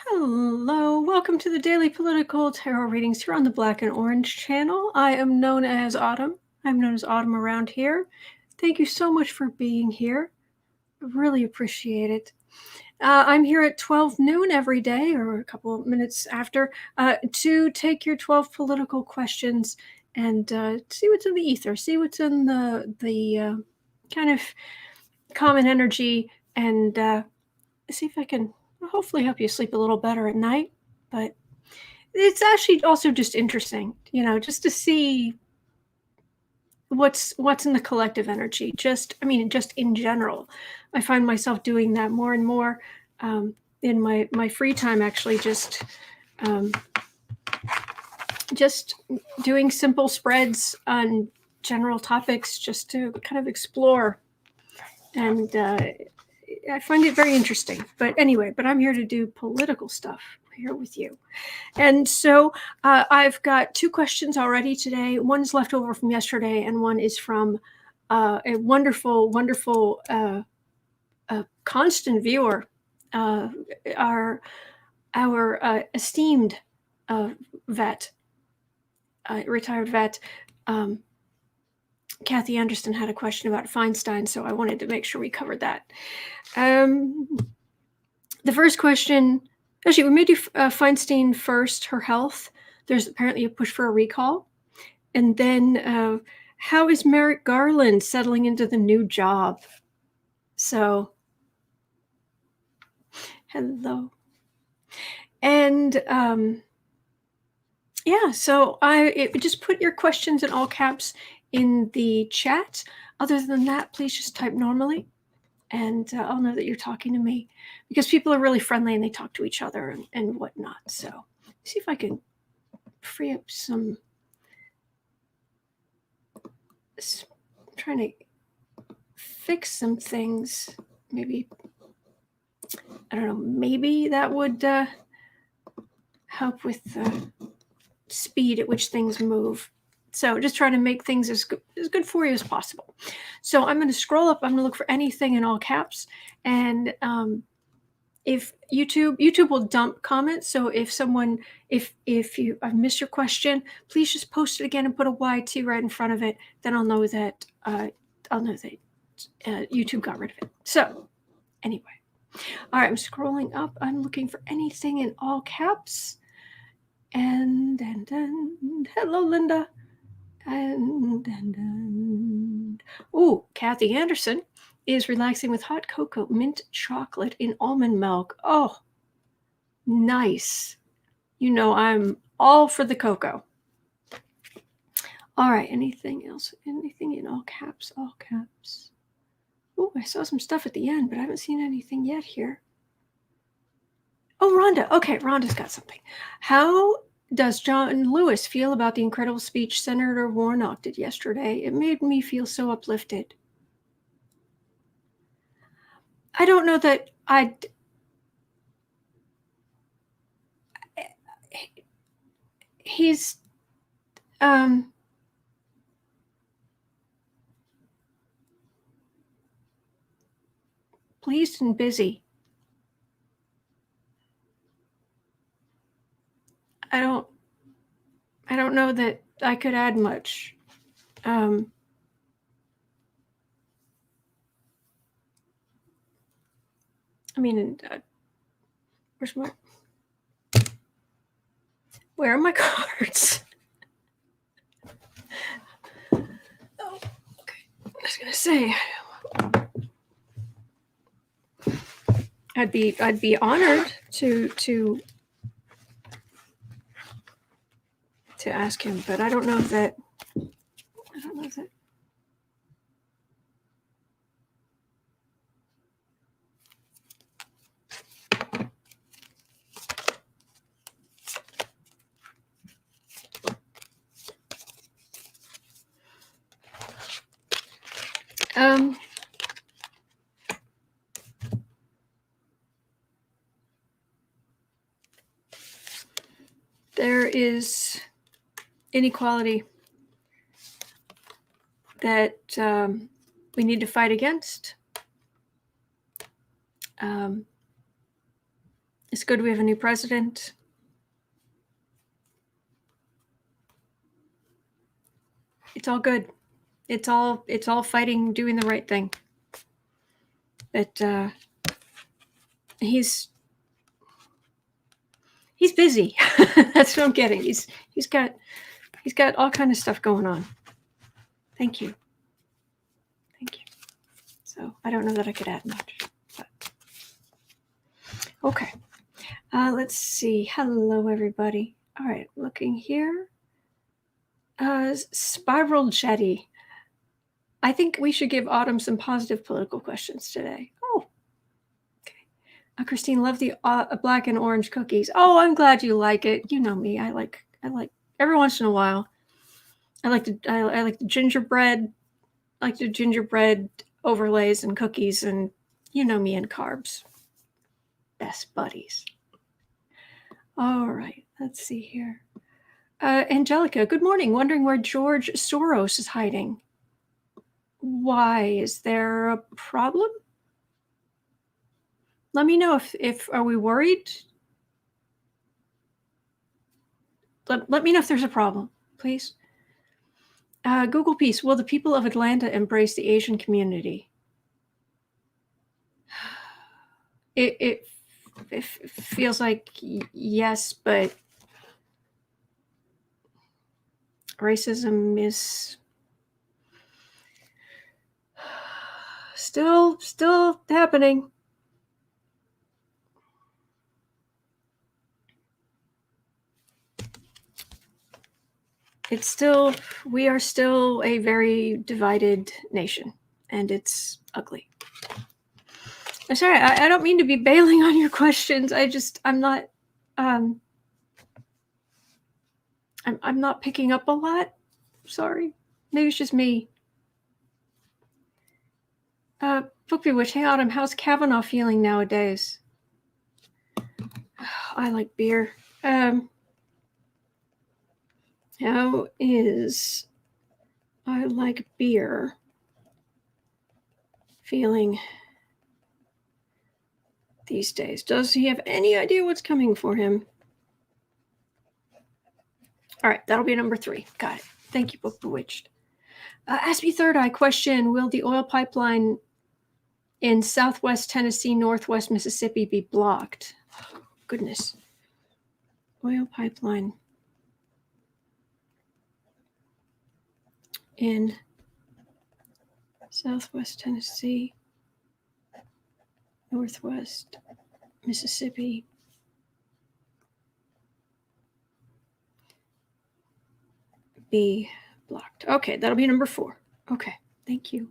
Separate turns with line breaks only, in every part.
Hello, welcome to the Daily Political Tarot Readings here on the Black and Orange channel. I am known as Autumn. I'm known as Autumn around here. Thank you so much for being here. I really appreciate it. I'm here at 12 noon every day, or a couple of minutes after, to take your 12 political questions and see what's in the ether, see what's in the kind of common energy, and see if I can hopefully help you sleep a little better at night. But it's actually also just interesting, just to see what's in the collective energy. Just in general, I find myself doing that more and more in my free time. Actually, um, just doing simple spreads on general topics, just to kind of explore. And I find it very interesting. But anyway, I'm here to do political stuff here with you. And so I've got two questions already today. One is left over from yesterday, and one is from a wonderful, wonderful constant viewer, our esteemed vet, retired vet. Kathy Anderson had a question about Feinstein, so I wanted to make sure we covered that. The first question, actually, we may do Feinstein first, her health. There's apparently a push for a recall. And then how is Merrick Garland settling into the new job? So, hello. And yeah, so just put your questions in all caps in the chat. Other than that, please just type normally, and I'll know that you're talking to me, because people are really friendly and they talk to each other and whatnot. So see if I can free up some. I'm trying to fix some things. Maybe, I don't know, maybe that would help with the speed at which things move. So just trying to make things as good for you as possible. So I'm going to scroll up. I'm going to look for anything in all caps. And if YouTube will dump comments. So if I've missed your question, please just post it again and put a YT right in front of it. Then I'll know that YouTube got rid of it. So anyway, all right, I'm scrolling up. I'm looking for anything in all caps. And hello, Linda. And oh, Kathy Anderson is relaxing with hot cocoa, mint chocolate in almond milk. Oh, nice. I'm all for the cocoa. All right, anything else? Anything in all caps? All caps. Oh, I saw some stuff at the end, but I haven't seen anything yet here. Oh, Rhonda. Okay, Rhonda's got something. How does John Lewis feel about the incredible speech Senator Warnock did yesterday? It made me feel so uplifted. I don't know that he's pleased and busy. I don't know that I could add much. Where are my cards? Oh, okay. I was gonna say, I'd be honored to ask him, but I don't know that. There is inequality that we need to fight against. It's good we have a new president. It's all good. It's all fighting, doing the right thing. But he's busy. That's what I'm getting. He's got all kind of stuff going on. Thank you. So I don't know that I could add much. But. Okay. Let's see. Hello, everybody. All right, looking here. Spiral Jetty. I think we should give Autumn some positive political questions today. Oh, okay. Christine, love the black and orange cookies. Oh, I'm glad you like it. You know me. I like every once in a while. I like the gingerbread. I like the gingerbread overlays and cookies, and you know me and carbs. Best buddies. All right, let's see here. Angelica, good morning. Wondering where George Soros is hiding. Why? Is there a problem? Let me know if are we worried? Let me know if there's a problem, please. Google Peace, will the people of Atlanta embrace the Asian community? It feels like yes, but racism is still happening. We are still a very divided nation, and it's ugly. I'm sorry, I don't mean to be bailing on your questions. I'm not I'm not picking up a lot. Sorry. Maybe it's just me. Book Bewitch, hey Autumn, how's Kavanagh feeling nowadays? I like beer. How is I like beer feeling these days? Does he have any idea what's coming for him? All right, that'll be number 3. Got it. Thank you, Book Bewitched. Ask me Third Eye question. Will the oil pipeline in southwest Tennessee, northwest Mississippi be blocked? Oh, goodness. Oil pipeline in southwest Tennessee, northwest Mississippi. Be blocked. Okay, that'll be number 4. Okay, thank you.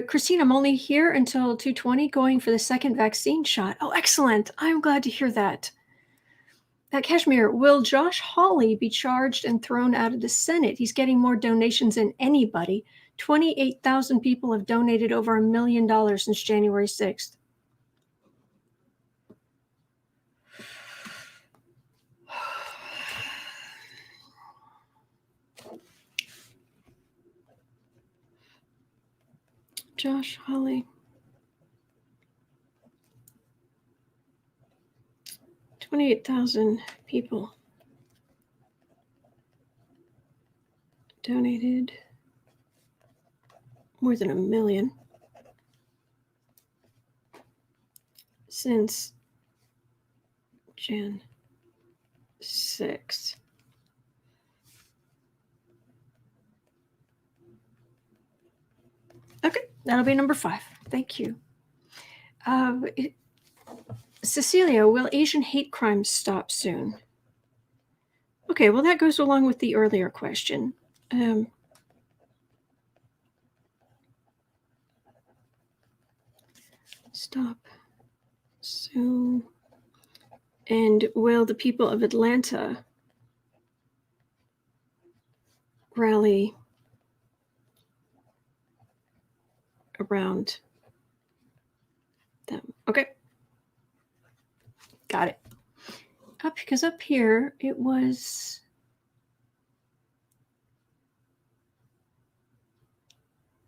Christine, I'm only here until 2:20, going for the second vaccine shot. Oh, excellent. I'm glad to hear that. Kashmir, will Josh Hawley be charged and thrown out of the Senate? He's getting more donations than anybody. 28,000 people have donated over $1 million since January 6th. Josh Hawley. 28,000 people donated more than $1 million since Jan 6th. Okay, that'll be number 5. Thank you. Cecilia, will Asian hate crimes stop soon? Okay, well, that goes along with the earlier question. Stop soon. And will the people of Atlanta rally around them? Okay. Got it. Because up here it was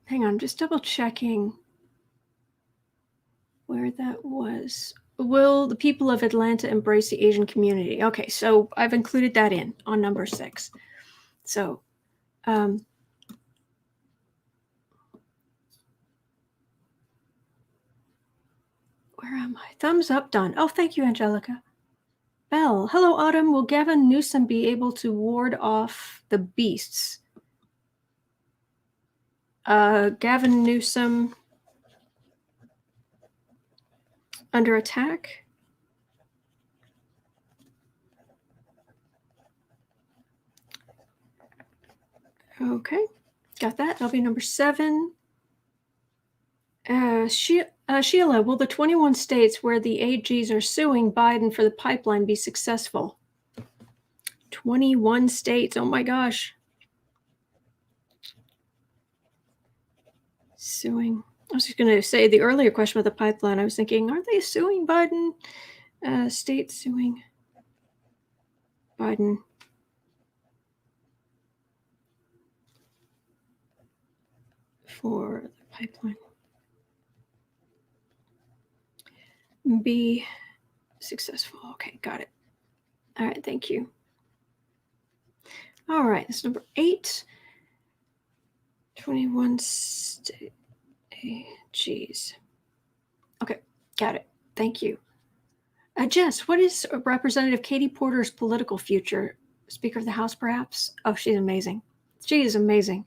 hang on, just double checking. where that was. Will the people of Atlanta embrace the Asian community? Okay, so I've included that in on number 6. So, where am I? Thumbs up, done. Oh, thank you, Angelica. Bell, hello, Autumn. Will Gavin Newsom be able to ward off the beasts? Gavin Newsom under attack? Okay, got that. That'll be number 7. Sheila, will the 21 states where the AGs are suing Biden for the pipeline be successful? 21 states. Oh my gosh. Suing. I was just going to say the earlier question about the pipeline. I was thinking, aren't they suing Biden? States suing Biden for the pipeline. Be successful. Okay, got it. All right, thank you. All right, that's number 8. 21 state AGs. Okay, got it. Thank you. Jess, what is Representative Katie Porter's political future? Speaker of the House, perhaps? Oh, she's amazing. She is amazing.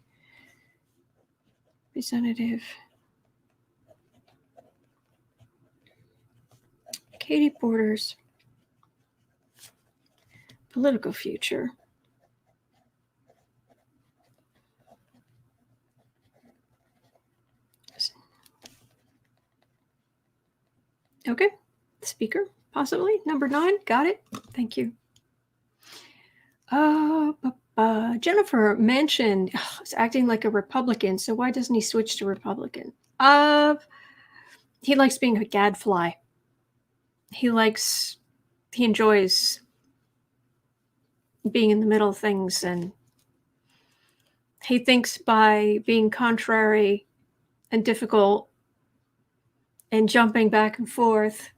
Representative Katie Porter's political future. Okay, speaker, possibly. Number 9, got it. Thank you. Jennifer Manchin is acting like a Republican, so why doesn't he switch to Republican? He likes being a gadfly. He enjoys being in the middle of things, and he thinks by being contrary and difficult and jumping back and forth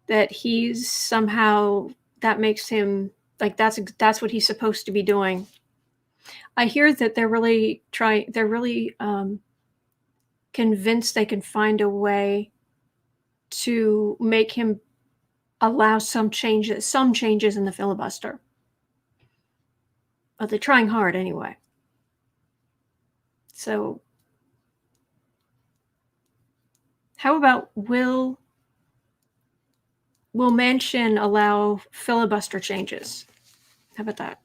that he's somehow, that makes him like that's what he's supposed to be doing. I hear that they're really convinced they can find a way to make him allow some changes in the filibuster. But they're trying hard anyway. So how about will Manchin allow filibuster changes? How about that?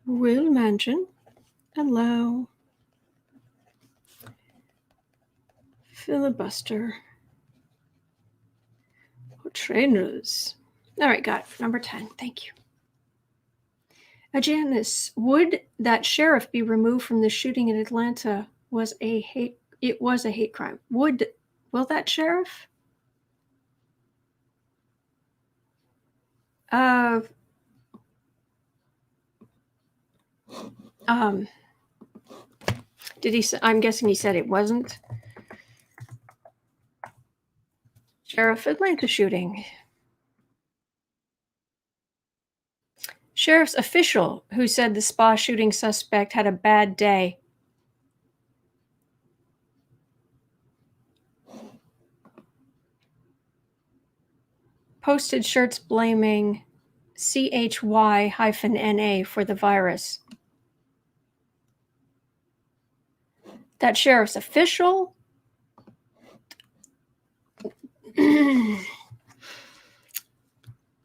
Will Manchin allow filibuster trainers? All right, got it. Number 10. Thank you. Janice, would that sheriff be removed from the shooting in Atlanta? It was a hate crime. Will that sheriff? Did he? I'm guessing he said it wasn't. Sheriff, Atlanta shooting. Sheriff's official who said the spa shooting suspect had a bad day. Posted shirts blaming CHY-NA for the virus. That sheriff's official?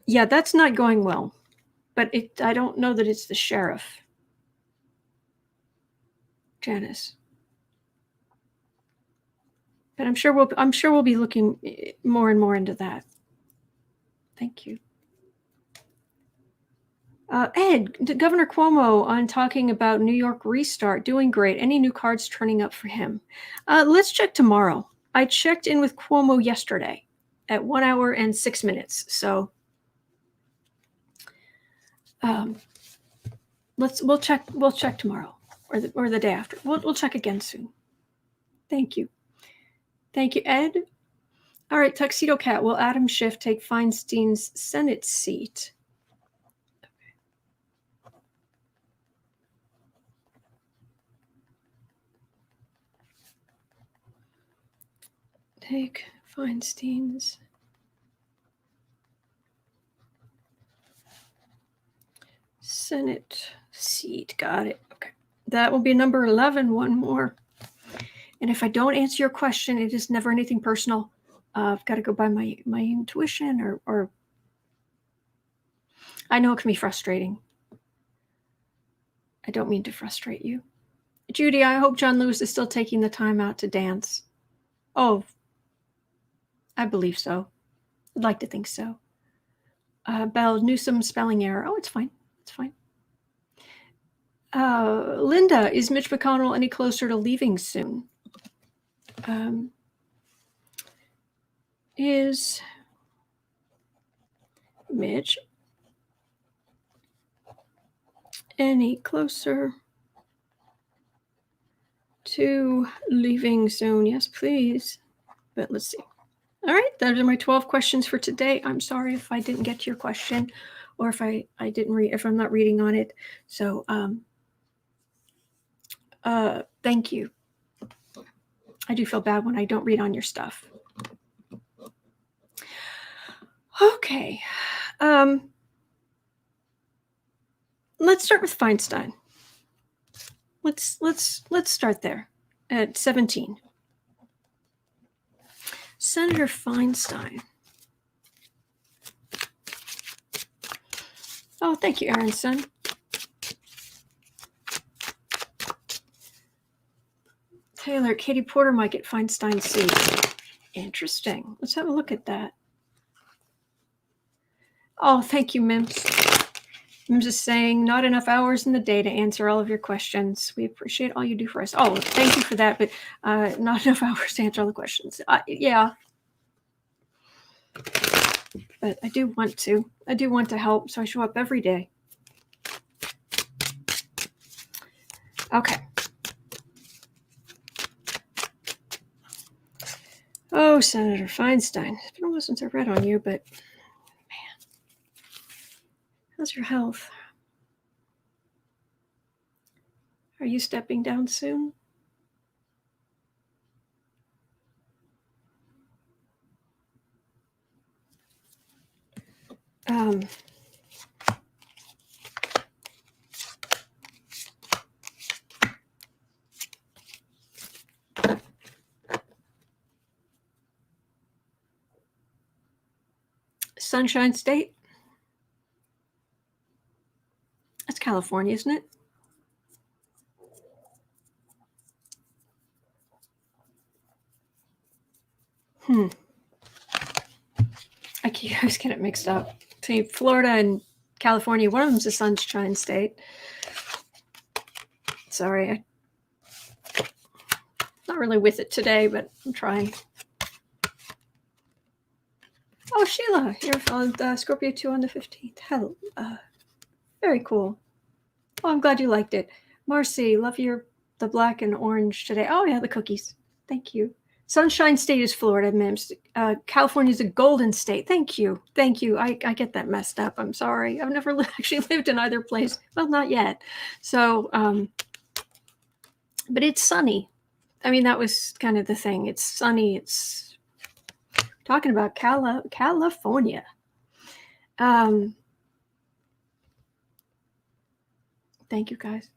Yeah, that's not going well. But I don't know that it's the sheriff. Janice. But I'm sure we'll be looking more and more into that. Thank you. Ed, Governor Cuomo on talking about New York restart, doing great. Any new cards turning up for him? Let's check tomorrow. I checked in with Cuomo yesterday at 1 hour and 6 minutes. So we'll check tomorrow. or the day after. We'll check again soon. Thank you. Thank you, Ed. All right, Tuxedo Cat. Will Adam Schiff take Feinstein's Senate seat? Take Feinstein's Senate seat. Got it. Okay. That will be number 11. One more. And if I don't answer your question, it is never anything personal. I've got to go by my intuition, or I know it can be frustrating. I don't mean to frustrate you. Judy, I hope John Lewis is still taking the time out to dance. Oh, I believe so. I'd like to think so. Bell, Newsom spelling error. Oh, it's fine. It's fine. Linda, is Mitch McConnell any closer to leaving soon? Is Mitch any closer to leaving soon? Yes, please. But let's see. All right, those are my 12 questions for today. I'm sorry if I didn't get to your question, or if I didn't read, if I'm not reading on it. So thank you. I do feel bad when I don't read on your stuff. Okay. Let's start with Feinstein. Let's start there at 17. Senator Feinstein. Oh, thank you, Aronson. Taylor, Katie Porter might get Feinstein's seat. Interesting. Let's have a look at that. Oh, thank you, Mims. Mims is saying, not enough hours in the day to answer all of your questions. We appreciate all you do for us. Oh, thank you for that, but not enough hours to answer all the questions. Yeah. But I do want to. I do want to help, so I show up every day. Okay. Oh, Senator Feinstein. It's been a while since I read on you, but man, how's your health? Are you stepping down soon? Sunshine State? That's California, isn't it? I always get it mixed up. Between Florida and California, one of them's a Sunshine State. Sorry, I'm not really with it today, but I'm trying. Oh, Sheila, you're on Scorpio 2 on the 15th. Hello. Very cool. Oh, I'm glad you liked it. Marcy, love the black and orange today. Oh, yeah, the cookies. Thank you. Sunshine State is Florida, Mims. California is a golden state. Thank you. Thank you. I get that messed up. I'm sorry. I've never actually lived in either place. Well, not yet. So, but it's sunny. I mean, that was kind of the thing. It's sunny. It's talking about California. Thank you, guys.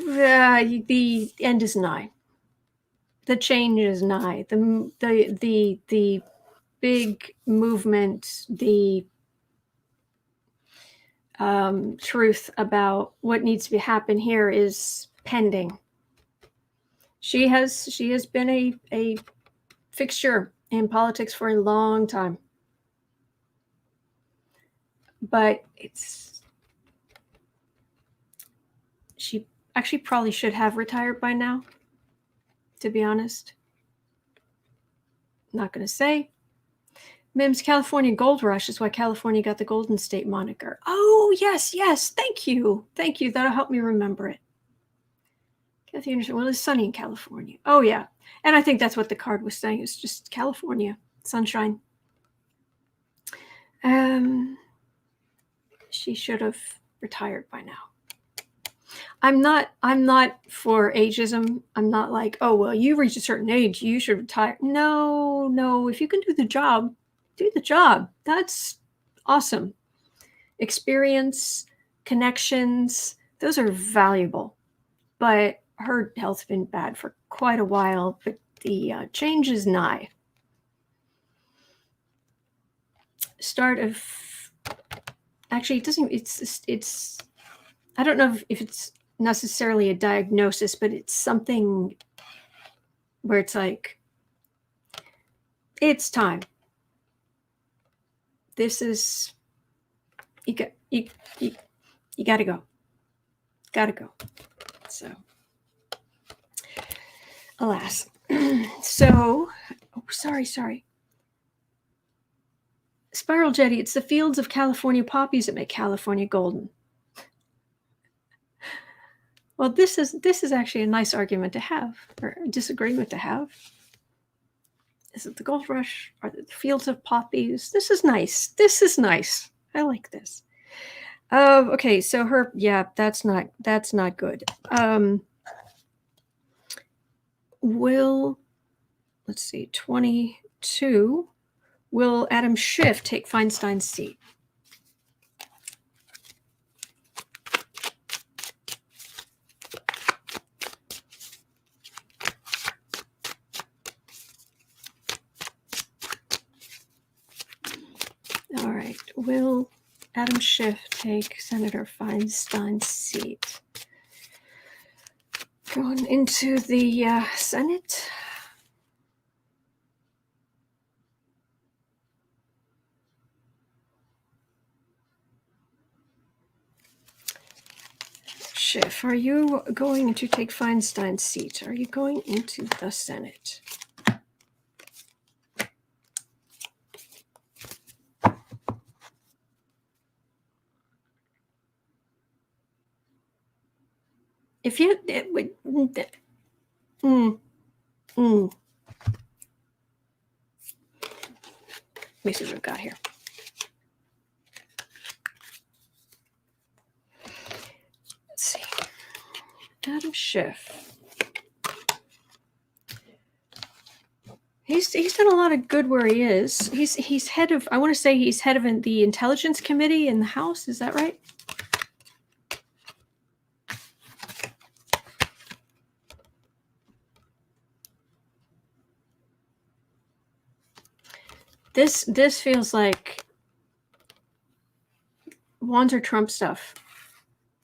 The end is nigh. The change is nigh. The big movement, the truth about what needs to happen here is pending. She has been a fixture in politics for a long time, but she actually probably should have retired by now, to be honest. Not going to say. Mims, California Gold Rush is why California got the Golden State moniker. Oh, yes, yes. Thank you. Thank you. That'll help me remember it. Kathy Anderson, well, it's sunny in California. Oh, yeah. And I think that's what the card was saying. It's just California, sunshine. She should have retired by now. I'm not for ageism. I'm not like, oh, well, you reach a certain age, you should retire. No. If you can do the job, do the job. That's awesome. Experience, connections, those are valuable. But her health's been bad for quite a while, but the change is nigh. Start of, actually, it doesn't, it's, I don't know if it's necessarily a diagnosis, but it's something where it's like, it's time. This is, you got to go. Got to go. So, alas. So, oh, sorry. Spiral Jetty, it's the fields of California poppies that make California golden. Well, this is actually a nice argument to have, or a disagreement to have. Is it the gold rush? Are the fields of poppies? This is nice. I like this. Okay, so her, yeah, that's not good. Let's see, 22. Will Adam Schiff take Feinstein's seat? All right. Will Adam Schiff take Senator Feinstein's seat? Going into the Senate. Schiff, are you going to take Feinstein's seat? Are you going into the Senate? If you, it would, Let me see what we've got here. Let's see. Adam Schiff. He's done a lot of good where he is. He's head of, I want to say he's head of the Intelligence Committee in the House. Is that right? This feels like wands or Trump stuff.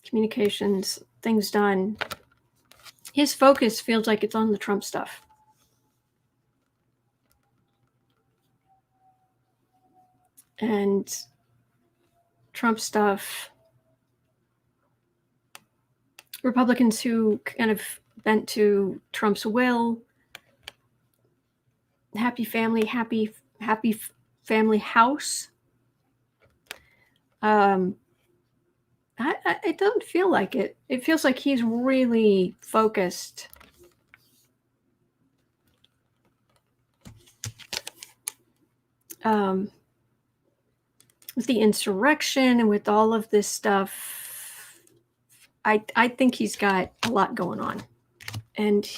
Communications, things done. His focus feels like it's on the Trump stuff. And Trump stuff, Republicans who kind of bent to Trump's will, happy family house. It doesn't feel like it. It feels like he's really focused. With the insurrection and with all of this stuff, I think he's got a lot going on. And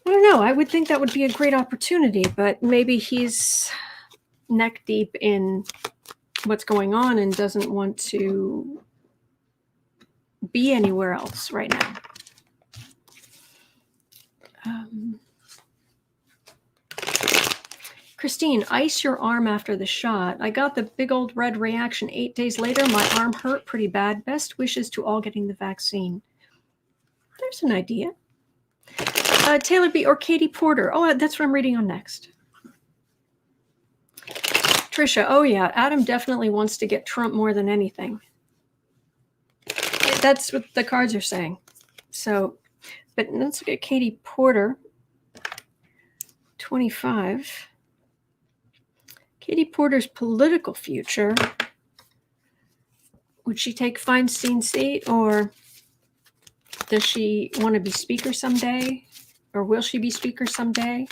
I don't know, I would think that would be a great opportunity, but maybe he's neck deep in what's going on and doesn't want to be anywhere else right now. Christine, ice your arm after the shot. I got the big old red reaction 8 days later. My arm hurt pretty bad. Best wishes to all getting the vaccine. There's an idea. Taylor B. or Katie Porter. Oh, that's what I'm reading on next. Trisha, oh yeah, Adam definitely wants to get Trump more than anything. That's what the cards are saying. So, but let's look at Katie Porter. 25. Katie Porter's political future. Would she take Feinstein's seat, or does she want to be speaker someday? Or will she be speaker someday?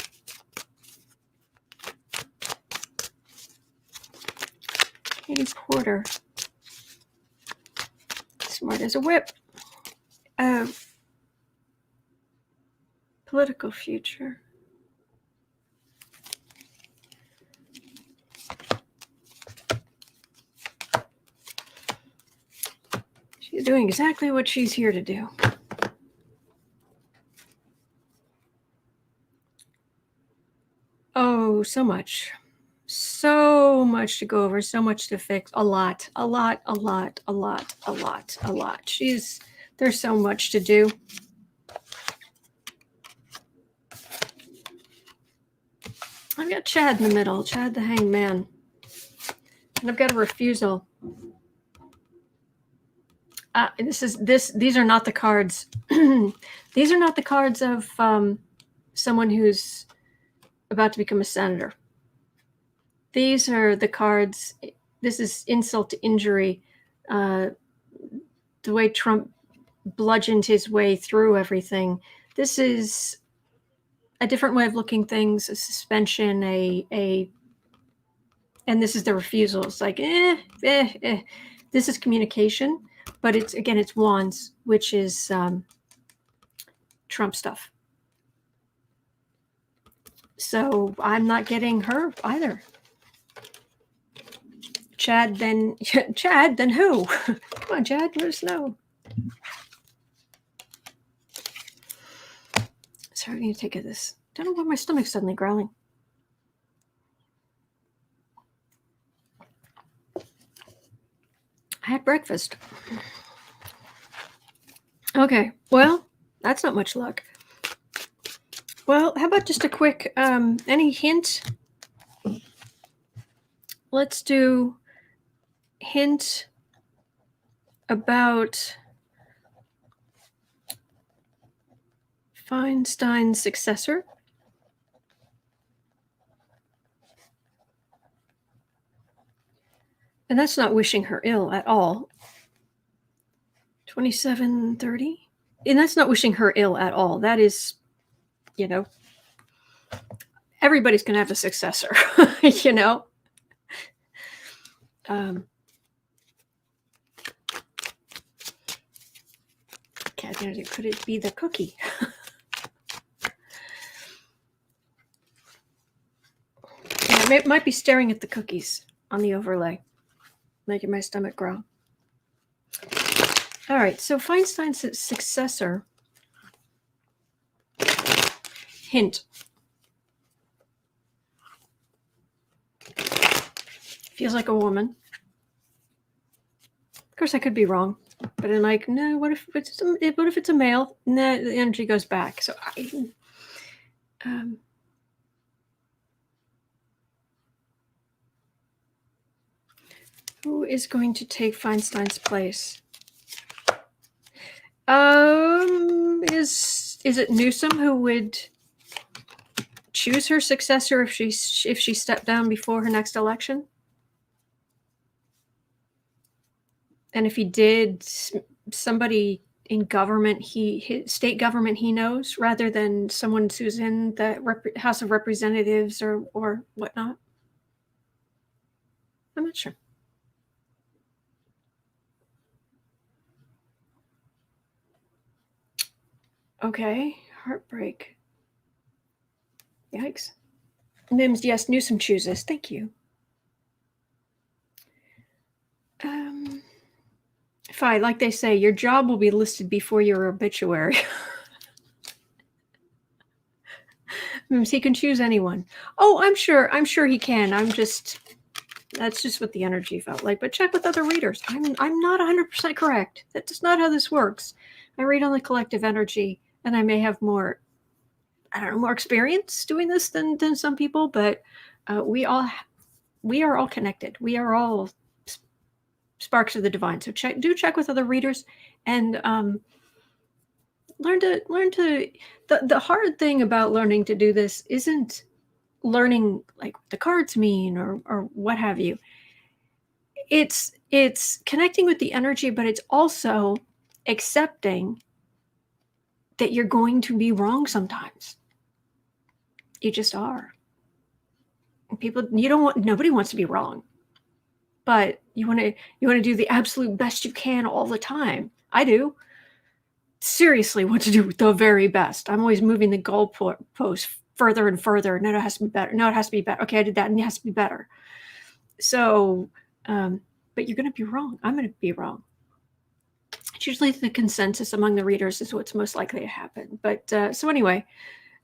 Katie Porter. Smart as a whip. Political future. She's doing exactly what she's here to do. Oh, so much. So much to go over, so much to fix. A lot. There's so much to do. I've got Chad in the middle, Chad the hanged man. And I've got a refusal. These are not the cards. These are not the cards of someone who's about to become a senator. These are the cards. This is insult to injury. The way Trump bludgeoned his way through everything. This is a different way of looking things, a suspension, and this is the refusal. It's like, This is communication, but it's wands, which is Trump stuff. So I'm not getting her either. Chad, then who? Come on, Chad, let us know. Sorry, I need to take of this. Don't know why my stomach's suddenly growling. I had breakfast. Okay, well, that's not much luck. Well, how about just a quick, any hint? Let's do hint about Feinstein's successor. And that's not wishing her ill at all. 2730. And that's not wishing her ill at all. That is, everybody's going to have a successor, Could it be the cookie? Yeah, it might be staring at the cookies on the overlay, making my stomach growl. All right, so Feinstein's successor. Hint. Feels like a woman. Of course, I could be wrong, but I'm like, no. What if it's a male? Nah, the energy goes back. So who is going to take Feinstein's place? Is it Newsom who would choose her successor if she stepped down before her next election? And if he did, somebody in government, state government he knows, rather than someone who's in the House of Representatives or whatnot? I'm not sure. Okay, heartbreak. Yikes. Mims, yes, Newsom chooses. Thank you. Fine, like they say, your job will be listed before your obituary. Mims, he can choose anyone. Oh, I'm sure he can. That's just what the energy felt like. But check with other readers. I'm not 100% correct. That's not how this works. I read on the collective energy, and I may have more experience doing this than some people, but we are all connected. We are all sparks of the divine. So check with other readers, and learn to. The hard thing about learning to do this isn't learning like what the cards mean or what have you. It's connecting with the energy, but it's also accepting that you're going to be wrong sometimes. You just are. People, nobody wants to be wrong, but you want to do the absolute best you can all the time. I do. Seriously want to do the very best. I'm always moving the goalpost further and further. No, it has to be better. No, it has to be better. Okay, I did that, and it has to be better. So, but you're going to be wrong. I'm going to be wrong. It's usually the consensus among the readers is what's most likely to happen. But so anyway,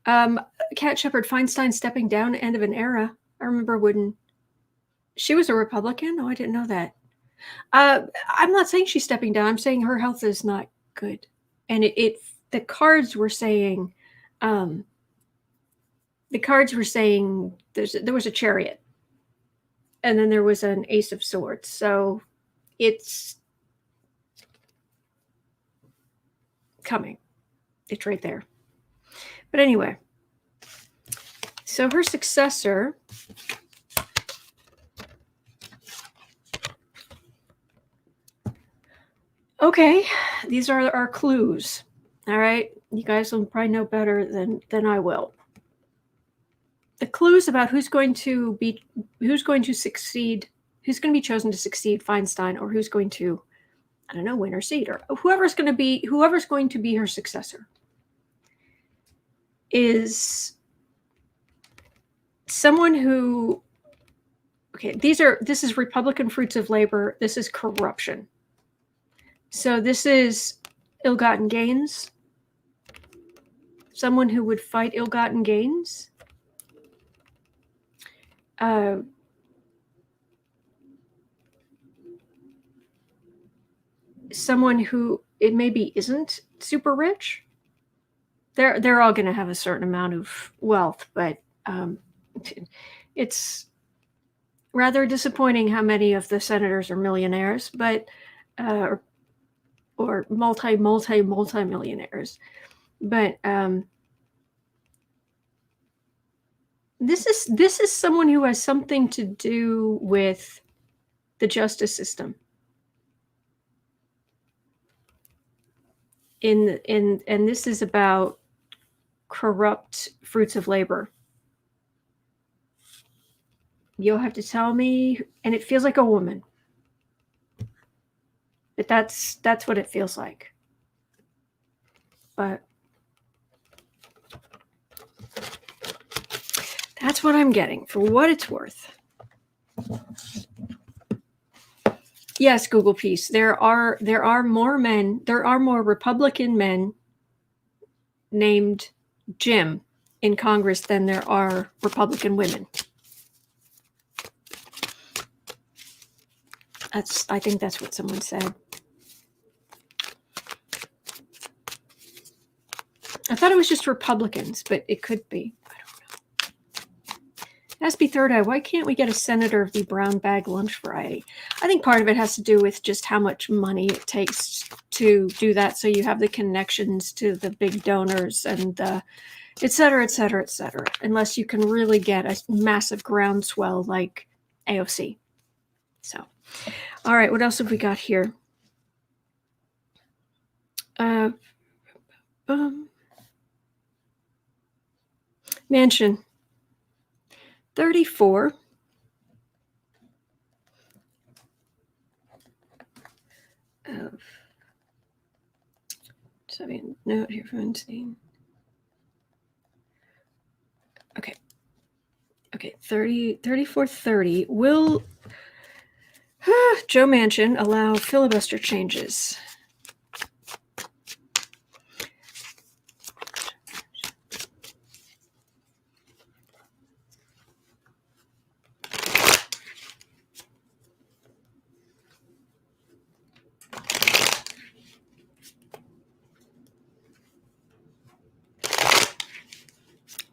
Cat Shepherd Feinstein stepping down, end of an era. I remember when she was a Republican. Oh, I didn't know that. I'm not saying she's stepping down. I'm saying her health is not good. And the cards were saying, there was a Chariot, and then there was an Ace of Swords. So it's coming. It's right there. But anyway, so her successor, okay, these are our clues. All right, you guys will probably know better than I will. The clues about who's going to succeed, who's going to be chosen to succeed Feinstein, or who's going to, I don't know, win her seat, or whoever's going to be her successor, is someone who, okay, this is Republican fruits of labor. This is corruption. So this is ill-gotten gains. Someone who would fight ill-gotten gains. Someone who it maybe isn't super rich. They're all going to have a certain amount of wealth, but it's rather disappointing how many of the senators are millionaires, but or multi-millionaires. But this is someone who has something to do with the justice system. And this is about corrupt fruits of labor. You'll have to tell me, and it feels like a woman. But that's what it feels like. But that's what I'm getting for what it's worth. Yes, Google Peace. There are more men. There are more Republican men named Jim in Congress than there are Republican women. I think that's what someone said. I thought it was just Republicans, but it could be. I don't know. SB Third Eye, why can't we get a senator of the brown bag lunch variety? I think part of it has to do with just how much money it takes to do that. So you have the connections to the big donors and et cetera, et cetera, et cetera. Unless you can really get a massive groundswell like AOC. So, all right, what else have we got here? Manchin, 34. So a note here from Feinstein. Okay. 3430. Will Joe Manchin allow filibuster changes?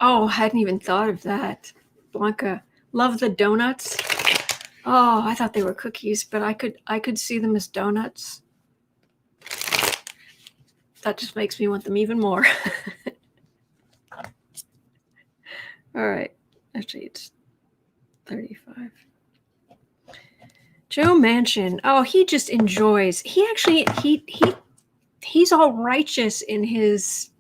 Oh, I hadn't even thought of that. Blanca, love the donuts. Oh, I thought they were cookies, but I could see them as donuts. That just makes me want them even more. All right. Actually, it's 35. Joe Manchin. Oh, he just enjoys. He's all righteous in his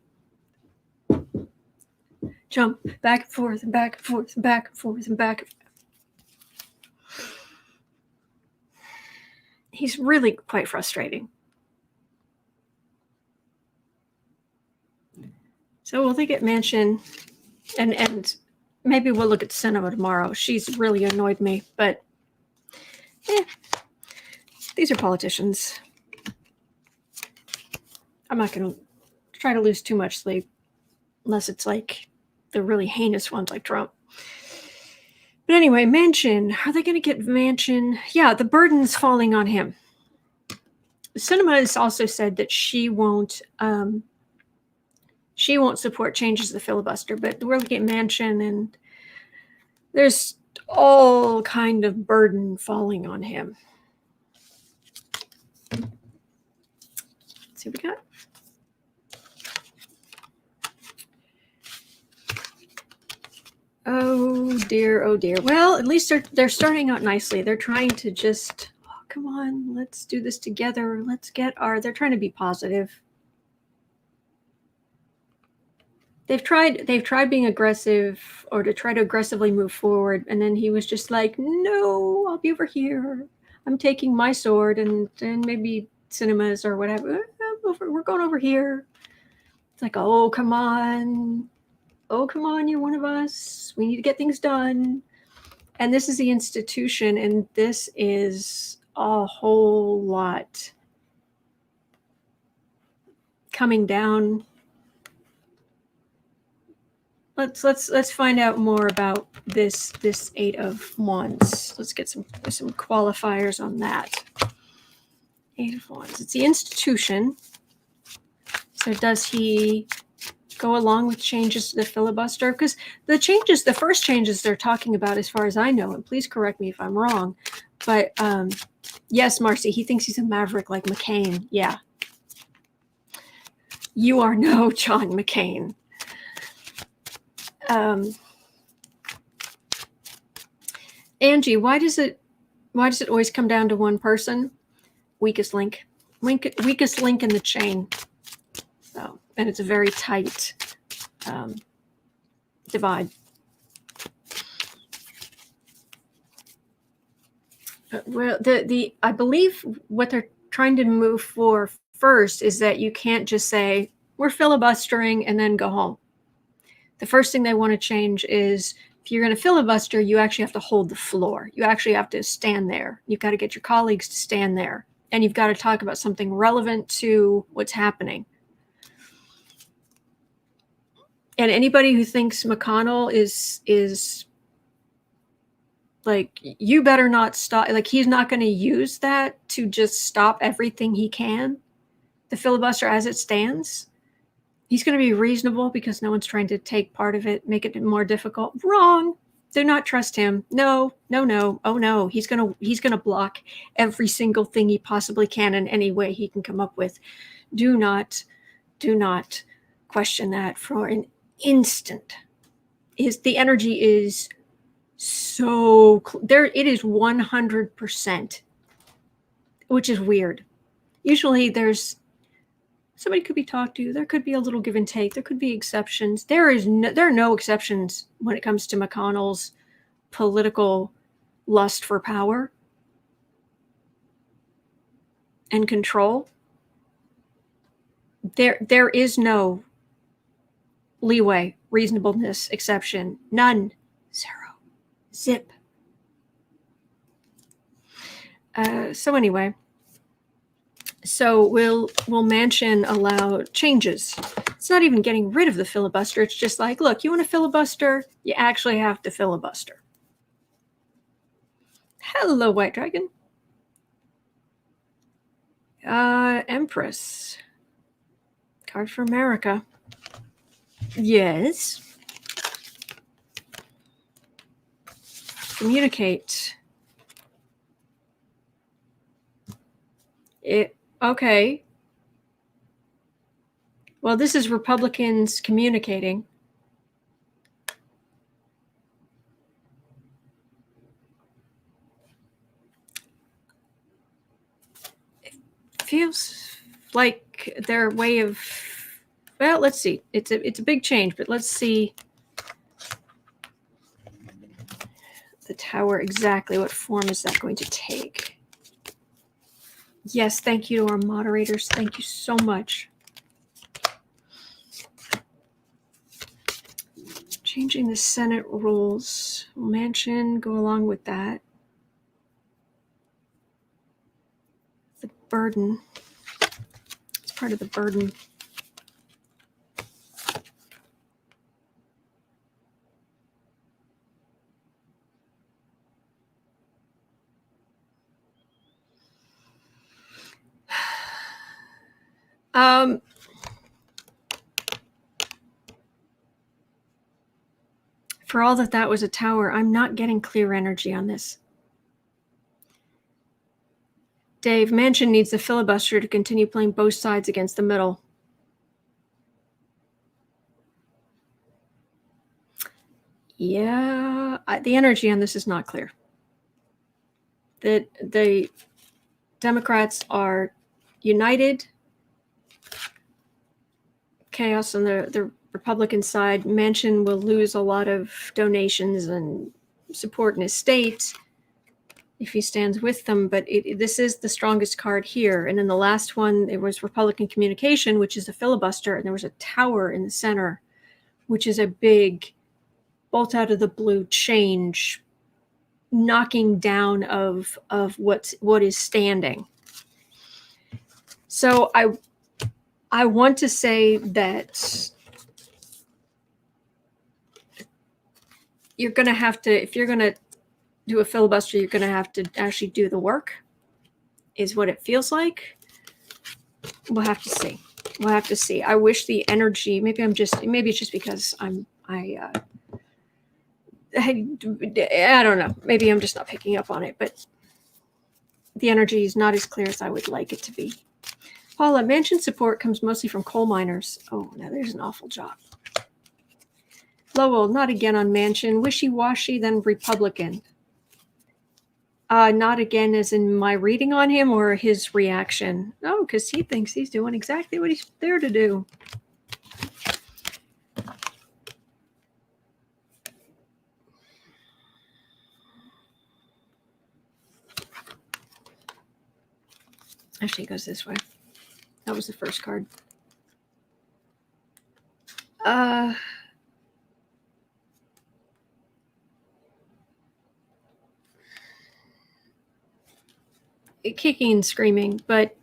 jump back and forth and back and forth and back and forth and back. He's really quite frustrating. So we'll look at Manchin, and maybe we'll look at Sinema tomorrow. She's really annoyed me, but these are politicians. I'm not going to try to lose too much sleep unless it's like the really heinous ones like Trump. But anyway, Manchin. Are they going to get Manchin? Yeah, the burden's falling on him. Sinema has also said that she won't support changes to the filibuster, but we're looking at Manchin, and there's all kind of burden falling on him. Let's see what we got. Oh dear, oh dear. Well, at least they're starting out nicely. They're trying to just, oh, come on, let's do this together. They're trying to be positive. They've tried being aggressive, or to try to aggressively move forward, and then he was just like, no, I'll be over here. I'm taking my sword, and maybe Sinema's or whatever. We're going over here. It's like, oh, come on. Oh, come on, you're one of us. We need to get things done. And this is the institution, and this is a whole lot coming down. Let's find out more about this Eight of Wands. Let's get some qualifiers on that. Eight of Wands. It's the institution. So does he go along with changes to the filibuster? Because the first changes they're talking about, as far as I know, and please correct me if I'm wrong, but yes, Marcy, he thinks he's a maverick like McCain. Yeah. You are no John McCain. Angie, why does it always come down to one person? Weakest link in the chain. So, and it's a very tight divide. Well, I believe what they're trying to move for first is that you can't just say we're filibustering and then go home. The first thing they want to change is, if you're going to filibuster, you actually have to hold the floor. You actually have to stand there. You've got to get your colleagues to stand there, and you've got to talk about something relevant to what's happening. And anybody who thinks McConnell is like, you better not stop, like he's not going to use that to just stop everything he can, the filibuster as it stands. He's going to be reasonable because no one's trying to take part of it, make it more difficult. Wrong. Do not trust him. No. Oh no. He's going to block every single thing he possibly can in any way he can come up with. Do not question that for an instant. The energy is so there. It is 100%, which is weird. Usually there's somebody could be talked to. There could be a little give and take. There could be exceptions. There are no exceptions when it comes to McConnell's political lust for power and control. There is no leeway, reasonableness, exception. None. Zero. Zip. So anyway. So will Manchin allow changes? It's not even getting rid of the filibuster. It's just like, look, you want to filibuster? You actually have to filibuster. Hello, White Dragon. Empress. Card for America. Yes. Communicate. Okay. Well, this is Republicans communicating. feels like their way of, well, let's see. It's a big change, but let's see the tower exactly. What form is that going to take? Yes, thank you to our moderators. Thank you so much. Changing the Senate rules. Will Manchin go along with that? The burden. It's part of the burden. For all that was a tower, I'm not getting clear energy on this. Dave, Manchin needs the filibuster to continue playing both sides against the middle. Yeah, the energy on this is not clear. The Democrats are united. Chaos on the Republican side. Manchin will lose a lot of donations and support in his state if he stands with them, but this is the strongest card here. And in the last one, there was Republican communication, which is a filibuster, and there was a tower in the center, which is a big bolt out of the blue change, knocking down of what is standing. So I want to say that you're going to have to, if you're going to do a filibuster, you're going to have to actually do the work, is what it feels like. We'll have to see. We'll have to see. I wish the energy, maybe it's just because I don't know. Maybe I'm just not picking up on it, but the energy is not as clear as I would like it to be. Paula, Manchin support comes mostly from coal miners. Oh, now there's an awful job. Lowell, not again on Manchin. Wishy-washy, then Republican. Not again as in my reading on him or his reaction. No, because he thinks he's doing exactly what he's there to do. Actually, it goes this way. That was the first card. Kicking and screaming, but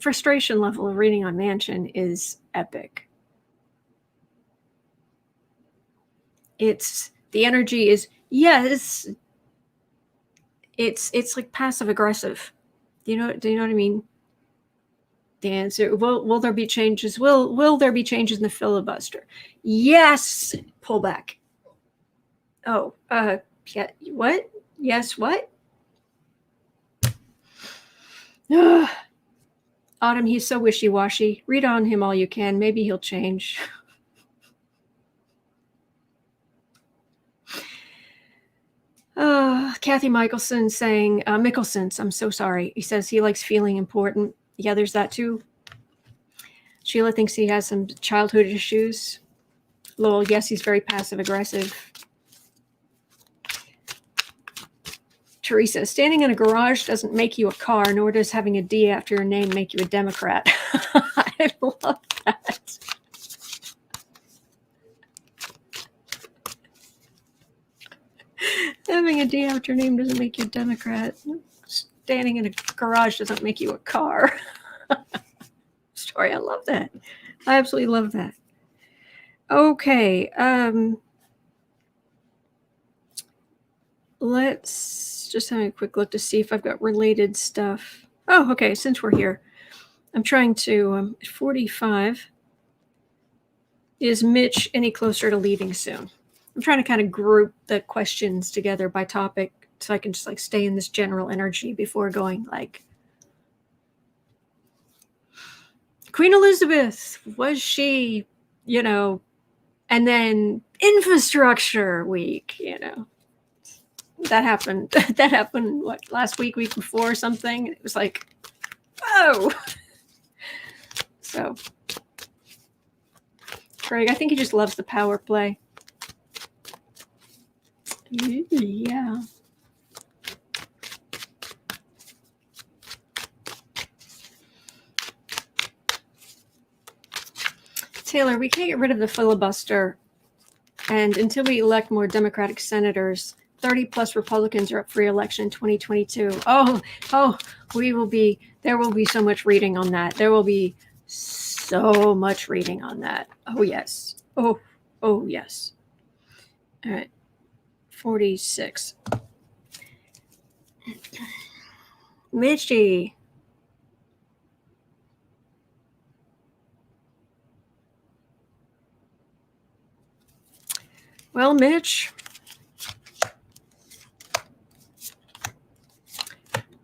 frustration level of reading on Manchin is epic. The energy is, yes, it's like passive aggressive. Do you know what I mean? The answer, will there be changes? Will there be changes in the filibuster? Yes. Pull back. Oh, yeah. What? Yes. What? Autumn, he's so wishy-washy. Read on him all you can. Maybe he'll change. Kathy Mickelson saying, Mickelson's, I'm so sorry. He says he likes feeling important. Yeah, there's that too. Sheila thinks he has some childhood issues. Lowell, yes, he's very passive-aggressive. Teresa, standing in a garage doesn't make you a car, nor does having a D after your name make you a Democrat. I love that. Having a D after your name doesn't make you a Democrat. Standing in a garage doesn't make you a car. Story, I love that. I absolutely love that. Okay. Let's just have a quick look to see if I've got related stuff. Oh, okay. Since we're here, I'm trying to 45. Is Mitch any closer to leaving soon? I'm trying to kind of group the questions together by topic so I can just like stay in this general energy before going like, Queen Elizabeth, was she, and then infrastructure week, that happened. That happened, what, last week before, or something? It was like, whoa. So, Craig, I think he just loves the power play. Yeah. Taylor, we can't get rid of the filibuster. And until we elect more Democratic senators, 30 plus Republicans are up for re-election in 2022. There will be so much reading on that. There will be so much reading on that. Oh, yes. Oh, yes. All right. 46. Mitchie. Well, Mitch.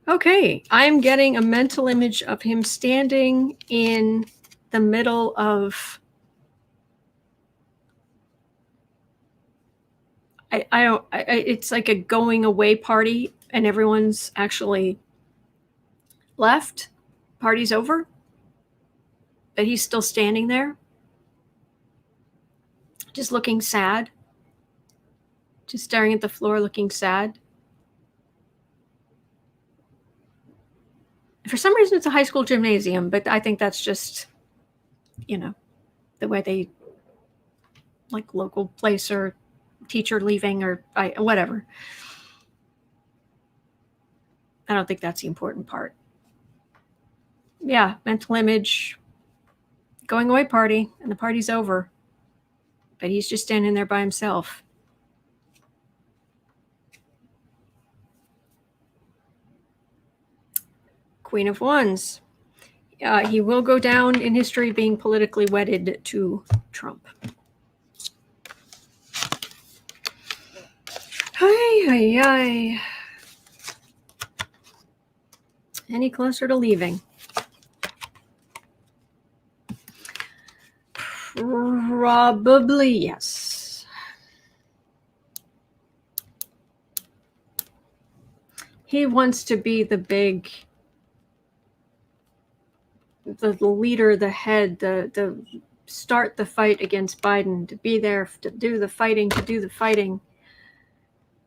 Okay, I'm getting a mental image of him standing in the middle of it's like a going away party and everyone's actually left. Party's over. But he's still standing there. Just looking sad. Just staring at the floor, looking sad. For some reason, it's a high school gymnasium, but I think that's just, the way they, like, local place or teacher leaving or whatever. I don't think that's the important part. Yeah, mental image, going away party, and the party's over. But he's just standing there by himself. Queen of Wands. He will go down in history being politically wedded to Trump. Hi. Any closer to leaving? Probably yes. He wants to be the leader, the head, the start the fight against Biden, to be there, to do the fighting.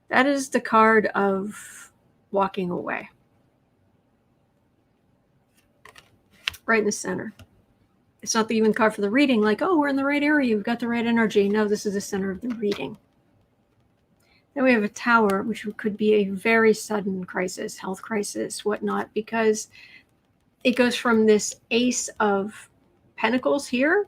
That is the card of walking away. Right in the center. It's not the even card for the reading, like, oh, we're in the right area, we've got the right energy. No, this is the center of the reading. Then we have a Tower, which could be a very sudden crisis, health crisis, whatnot, because it goes from this Ace of Pentacles here.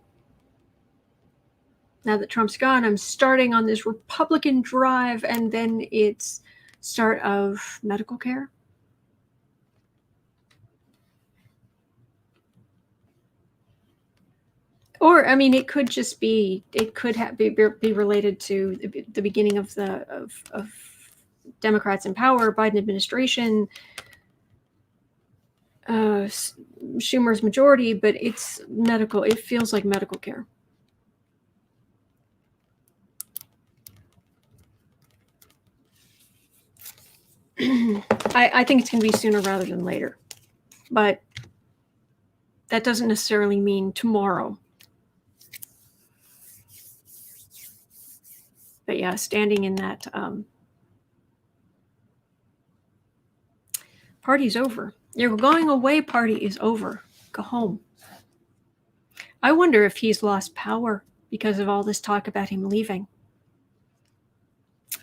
Now that Trump's gone, I'm starting on this Republican drive, and then it's start of medical care. Or, I mean, it could just be, it could be related to the beginning of of Democrats in power, Biden administration, Schumer's majority, but it's medical. It feels like medical care. I think it's going to be sooner rather than later, but that doesn't necessarily mean tomorrow. But yeah, standing in that party's over. Your going away party is over. Go home. I wonder if he's lost power because of all this talk about him leaving.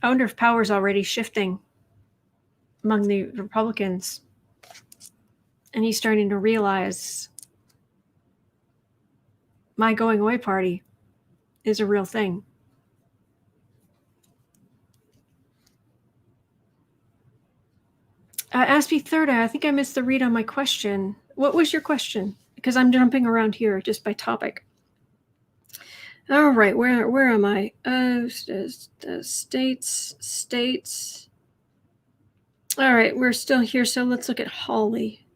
I wonder if power's already shifting among the Republicans. And he's starting to realize my going away party is a real thing. Aspie Third Eye, I think I missed the read on my question. What was your question? Because I'm jumping around here just by topic. All right, where am I? States. All right, we're still here, so let's look at Hawley.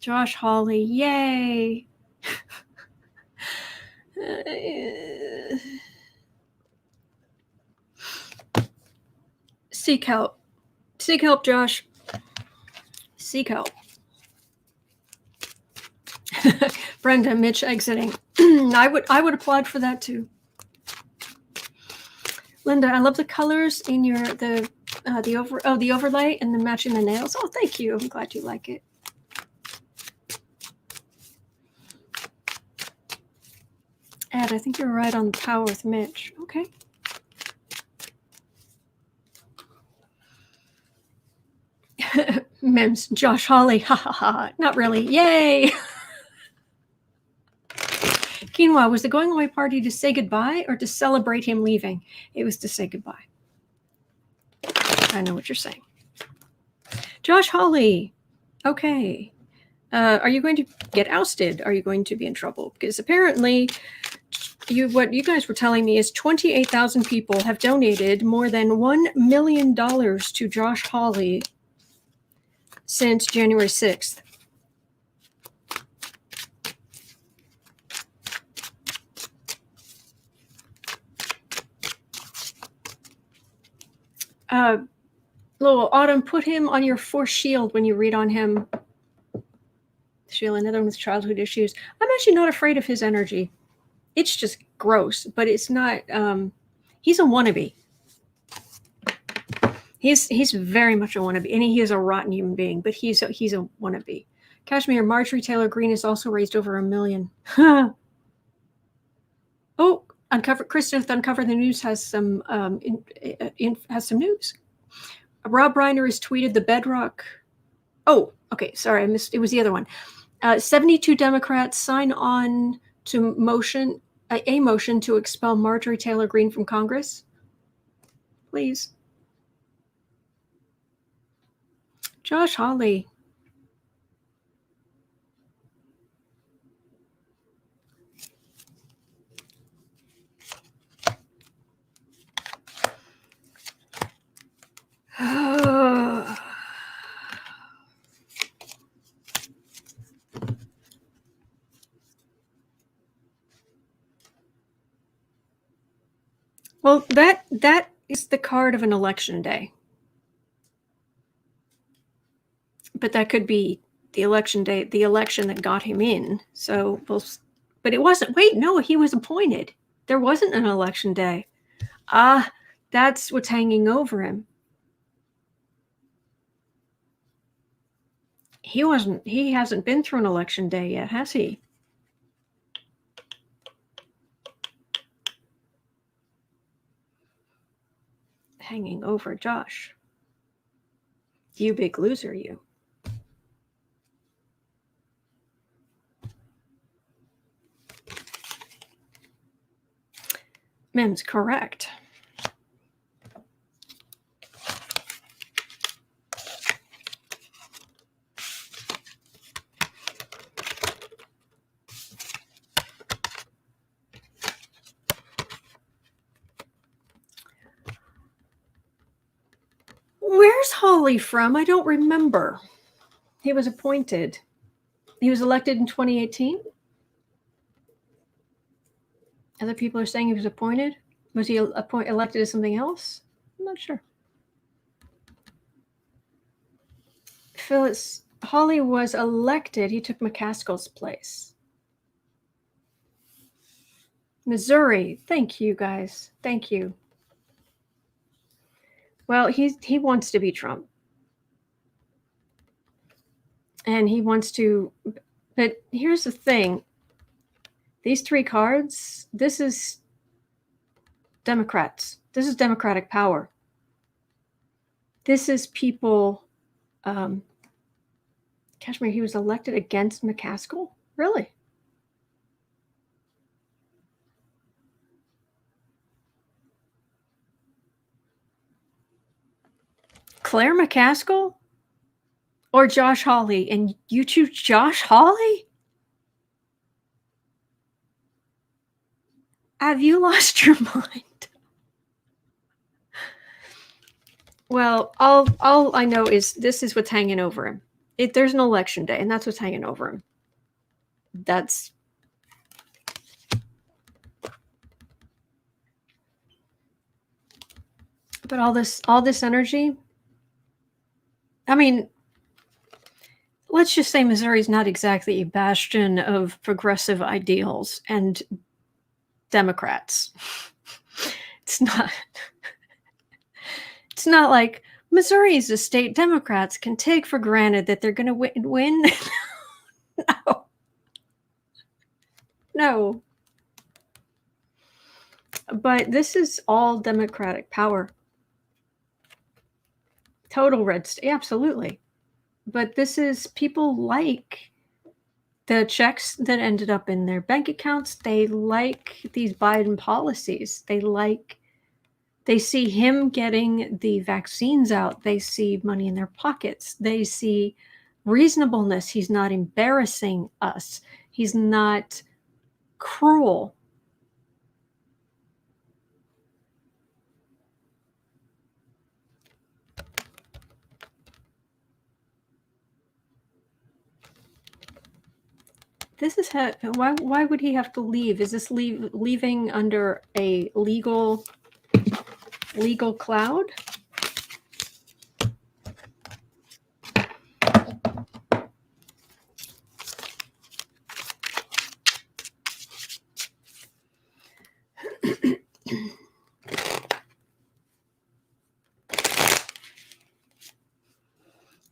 Josh Hawley, yay! Seek help. Seek help, Josh. Seek help. Brenda, Mitch exiting. I would applaud for that too. Linda, I love the colors in the overlay and the matching the nails. Oh, thank you. I'm glad you like it. Ed, I think you're right on the power with Mitch. Okay. Mims, Josh Hawley. Ha ha ha. Not really. Yay. Quinoa, was the going away party to say goodbye or to celebrate him leaving? It was to say goodbye. I know what you're saying. Josh Hawley. Okay. Are you going to get ousted? Are you going to be in trouble? Because apparently what you guys were telling me is 28,000 people have donated more than $1 million to Josh Hawley since January 6th. Little Autumn, put him on your force shield when you read on him. Sheila, another one with childhood issues. I'm actually not afraid of his energy. It's just gross, but it's not. He's a wannabe. He's very much a wannabe, and he is a rotten human being. But he's a wannabe. Kashmir, Marjorie Taylor Greene has also raised over $1 million. Oh, Kristen with Uncover the News has some news. Rob Reiner has tweeted the bedrock. Oh, okay. Sorry, I missed. It was the other one. 72 Democrats sign on to a motion to expel Marjorie Taylor Greene from Congress. Please. Josh Hawley. Well, that is the card of an election day. But that could be the election day, the election that got him in. So, but it wasn't. Wait, no, he was appointed. There wasn't an election day. That's what's hanging over him. He hasn't been through an election day yet, has he? Hanging over Josh. You big loser, you. Mims, correct. Where's Hawley from? I don't remember. He was appointed. He was elected in 2018. Other people are saying he was appointed. Was he elected as something else? I'm not sure. Phyllis Hawley was elected. He took McCaskill's place. Missouri. Thank you, guys. Thank you. Well, he wants to be Trump. And he wants to, but here's the thing. These three cards, this is Democrats. This is Democratic power. This is people, Kashmir, he was elected against McCaskill? Really? Claire McCaskill or Josh Hawley? And you choose Josh Hawley? Have you lost your mind? Well, all I know is this is what's hanging over him. There's an election day, and that's what's hanging over him. That's But all this energy, I mean, let's just say Missouri is not exactly a bastion of progressive ideals and Democrats. It's not. It's not like Missouri is a state Democrats can take for granted that they're going to win. No. No. But this is all Democratic power. Total red state, absolutely. But this is people like the checks that ended up in their bank accounts. They like these Biden policies. They see him getting the vaccines out. They see money in their pockets. They see reasonableness. He's not embarrassing us. He's not cruel. This is why would he have to leave? Is this leaving under a legal cloud?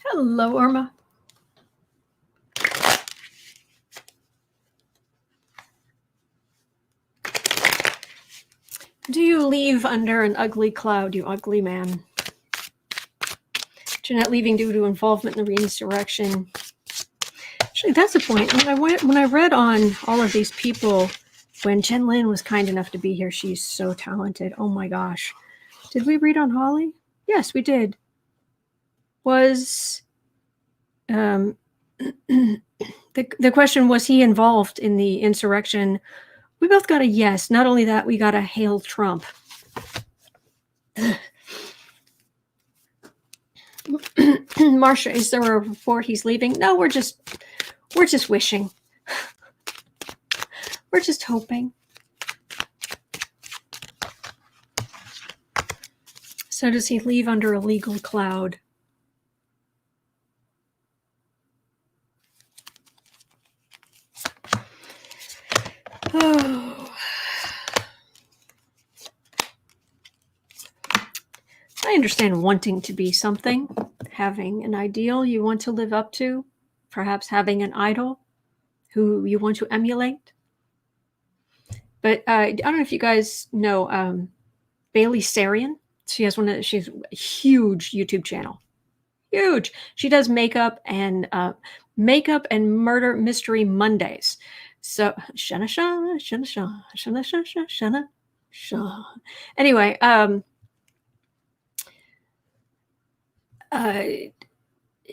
Hello, Irma. Do you leave under an ugly cloud, you ugly man? You're not leaving due to involvement in the reinsurrection. Actually, that's the point. When I read on all of these people, when Jen Lin was kind enough to be here, she's so talented. Oh my gosh. Did we read on Hawley? Yes, we did. Was the question, was he involved in the insurrection? We both got a yes. Not only that, we got a hail Trump. Marsha, is there a report he's leaving? No, we're just wishing. We're just hoping. So does he leave under a legal cloud? Oh. I understand wanting to be something, having an ideal you want to live up to, perhaps having an idol who you want to emulate. But I don't know if you guys know Bailey Sarian. She's a huge YouTube channel. Huge. She does makeup and murder mystery Mondays. So anyway,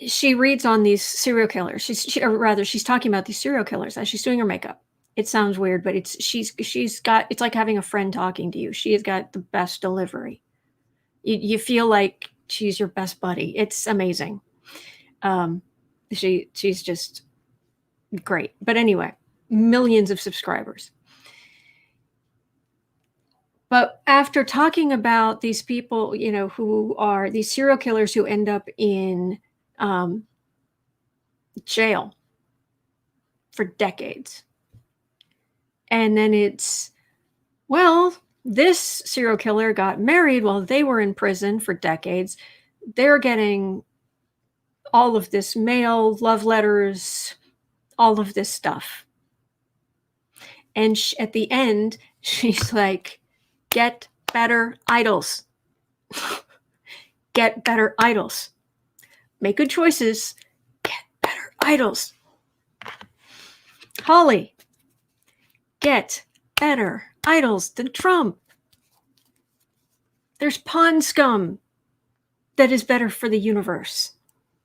she reads on these serial killers. She's talking about these serial killers as she's doing her makeup. It sounds weird, but it's like having a friend talking to you. She has got the best delivery. You feel like she's your best buddy. It's amazing. She's just great. But anyway, millions of subscribers. But after talking about these people, who are these serial killers who end up in jail for decades, and then it's, well, this serial killer got married while they were in prison for decades. They're getting all of this mail, love letters, all of this stuff. And at the end, she's like, get better idols. Get better idols. Make good choices. Get better idols. Hawley, get better idols than Trump. There's pond scum that is better for the universe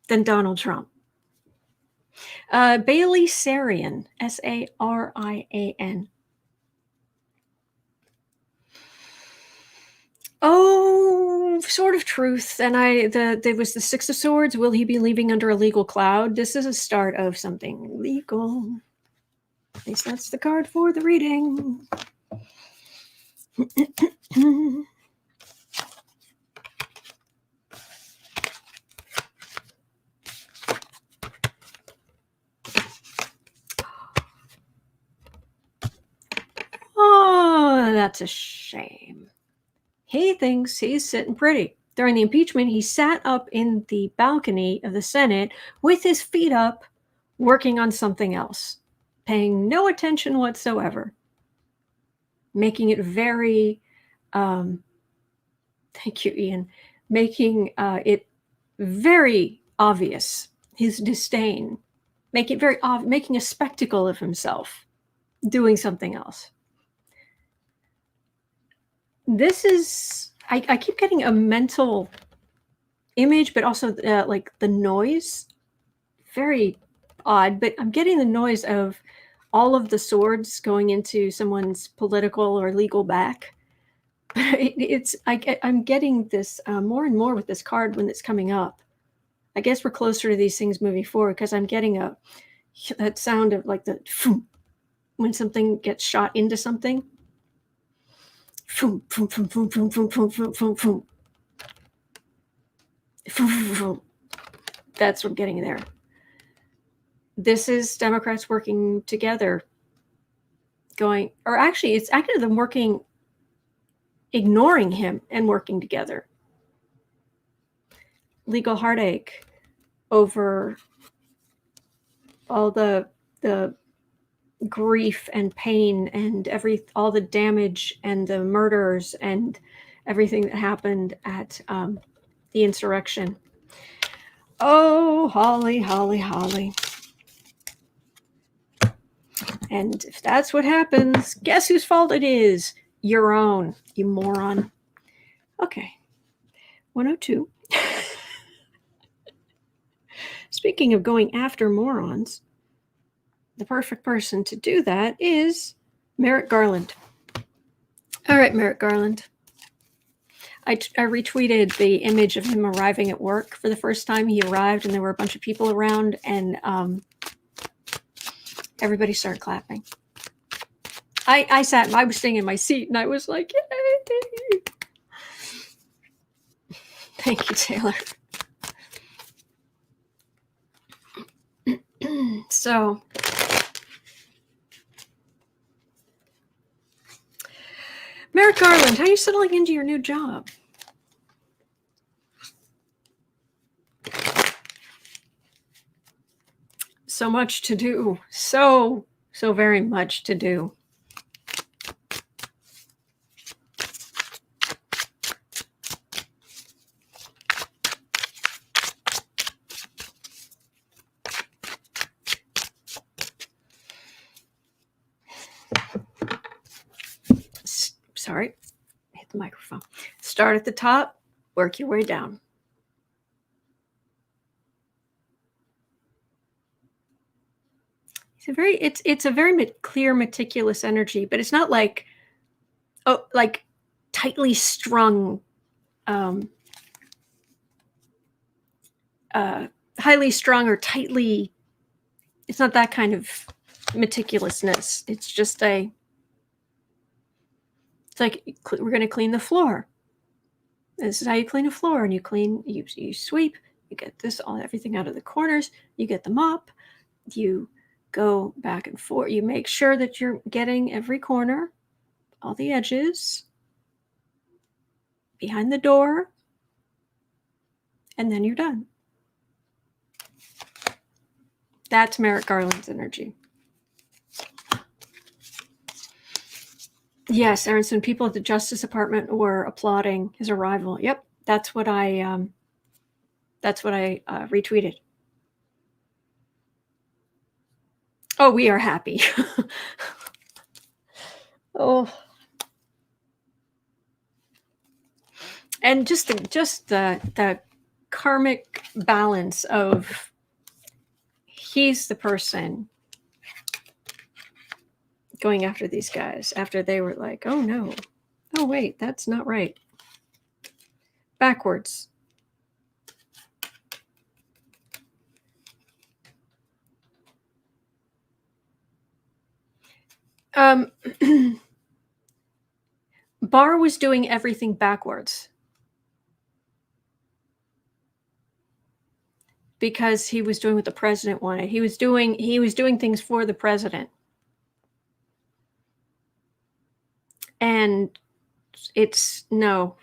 than Donald Trump. Bailey Sarian, Sarian. Oh, Sword of Truth. And there was the Six of Swords. Will he be leaving under a legal cloud? This is a start of something legal. At least that's the card for the reading. that's a shame. He thinks he's sitting pretty. During the impeachment, he sat up in the balcony of the Senate with his feet up, working on something else, paying no attention whatsoever, making it very, thank you, Ian, making it very obvious, his disdain, making a spectacle of himself, doing something else. This is, I keep getting a mental image, but also like the noise, very odd, but I'm getting the noise of all of the swords going into someone's political or legal back. I'm getting this more and more with this card when it's coming up. I guess we're closer to these things moving forward because I'm getting that sound of like the when something gets shot into something. That's what I'm getting there. This is Democrats working together, it's actually them working, ignoring him and working together. Legal heartache over all the grief and pain and all the damage and the murders and everything that happened at the insurrection. Oh, Hawley, Hawley, Hawley. And if that's what happens, guess whose fault it is? Your own, you moron. Okay. 102. Speaking of going after morons, the perfect person to do that is Merrick Garland. All right, Merrick Garland. I retweeted the image of him arriving at work for the first time. He arrived and there were a bunch of people around, and everybody started clapping. I was sitting in my seat and I was like, yay! Thank you, Taylor. So, Merrick Garland, how are you settling into your new job? So much to do. So very much to do. Sorry, hit the microphone. Start at the top, work your way down. It's a very clear, meticulous energy, but it's not like tightly strung, highly strung or tightly. It's not that kind of meticulousness. It's just it's like we're going to clean the floor. This is how you clean a floor, and you sweep, you get everything out of the corners, you get the mop, you go back and forth, you make sure that you're getting every corner, all the edges, behind the door, and then you're done. That's Merrick Garland's energy. Yes, Aronson, people at the Justice Department were applauding his arrival. Yep, that's what I retweeted. Oh, we are happy. Oh, and just the karmic balance of he's the person going after these guys after they were like, oh no, oh wait, that's not right. Backwards. Barr was doing everything backwards because he was doing what the president wanted. He was doing things for the president. And it's no.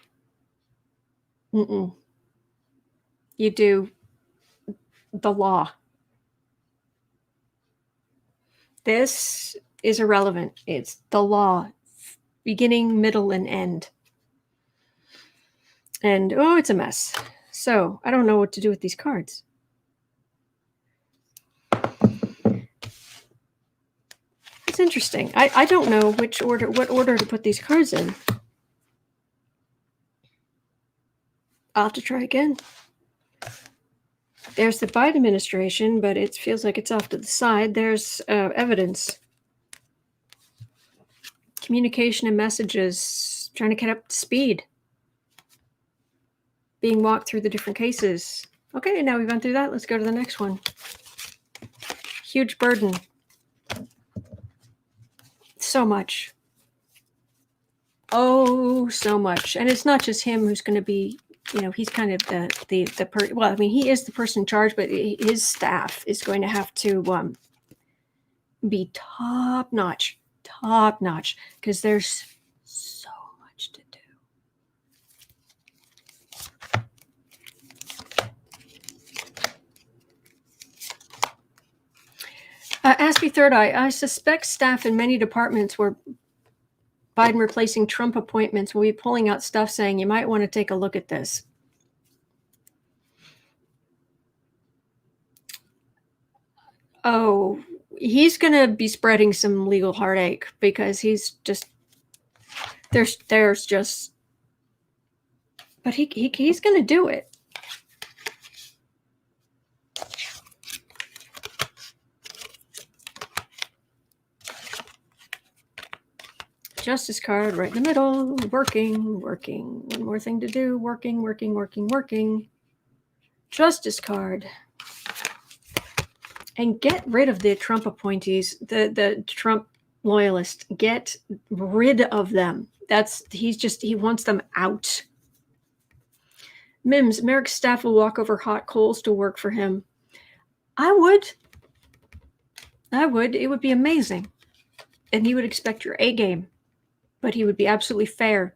Mm-mm. You do the law. This is irrelevant. It's the law, beginning, middle, and end. And oh, it's a mess. So I don't know what to do with these cards. It's interesting. I don't know what order to put these cards in. I'll have to try again. There's the Biden administration, but it feels like it's off to the side. There's evidence. Communication and messages, trying to get up to speed. Being walked through the different cases. Okay, now we've gone through that. Let's go to the next one. Huge burden. So much. Oh, so much. And it's not just him who's going to be, he's kind of he is the person in charge, but his staff is going to have to be top notch, because there's so much to do. Aspie Third Eye, I suspect staff in many departments where Biden replacing Trump appointments will be pulling out stuff saying you might want to take a look at this. Oh, he's going to be spreading some legal heartache because he's just there's just, but he's going to do it. Justice card right in the middle, working. One more thing to do, working. Justice card. And get rid of the Trump appointees, the Trump loyalists. Get rid of them. He wants them out. Mims, Merrick's staff will walk over hot coals to work for him. I would. It would be amazing. And he would expect your A game. But he would be absolutely fair.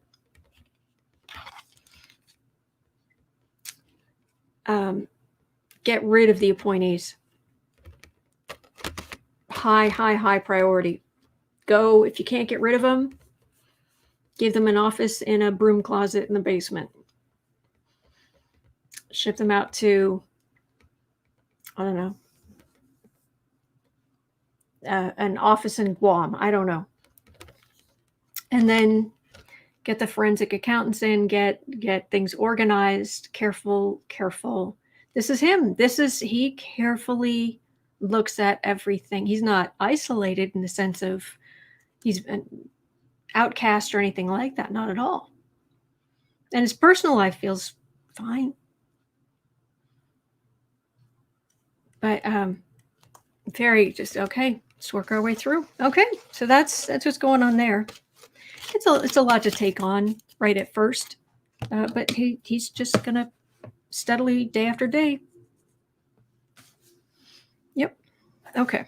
Get rid of the appointees. High priority. Go, if you can't get rid of them, give them an office in a broom closet in the basement. Ship them out to, I don't know, an office in Guam. I don't know. And then get the forensic accountants in, get things organized, careful. This is him. He carefully looks at everything. He's not isolated in the sense of he's an outcast or anything like that. Not at all. And his personal life feels fine. But very just, okay, let's work our way through. Okay, so that's what's going on there. It's a lot to take on right at first, but he's just gonna steadily, day after day. Yep. Okay.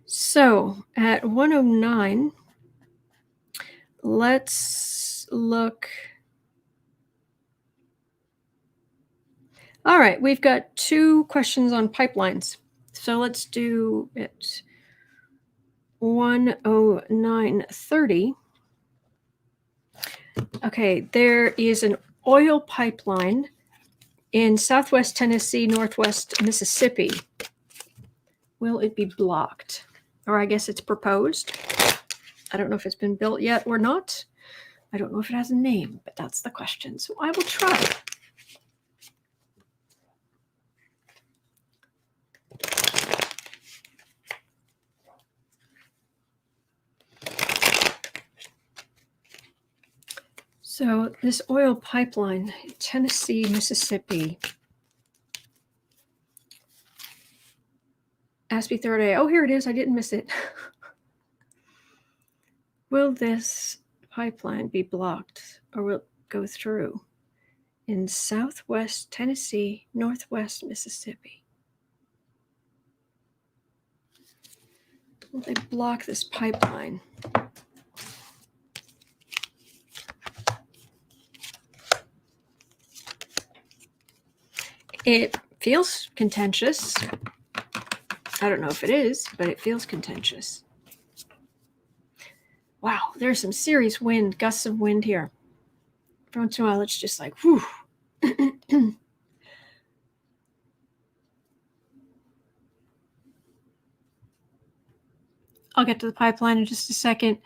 So at 1:09, let's look. All right, we've got 2 questions on pipelines. So let's do it. 1:09:30. Okay, there is an oil pipeline in Southwest Tennessee, Northwest Mississippi. Will it be blocked? Or I guess it's proposed. I don't know if it's been built yet or not. I don't know if it has a name, but that's the question. So I will try. So this oil pipeline, Tennessee, Mississippi. Aspie Third Eye. Oh, here it is. I didn't miss it. Will this pipeline be blocked or will it go through in Southwest Tennessee, Northwest Mississippi? Will they block this pipeline? It feels contentious. I don't know if it is, but it feels contentious. Wow, there's some serious wind, gusts of wind here. Every once in a while, it's just like, whew. I'll get to the pipeline in just a second.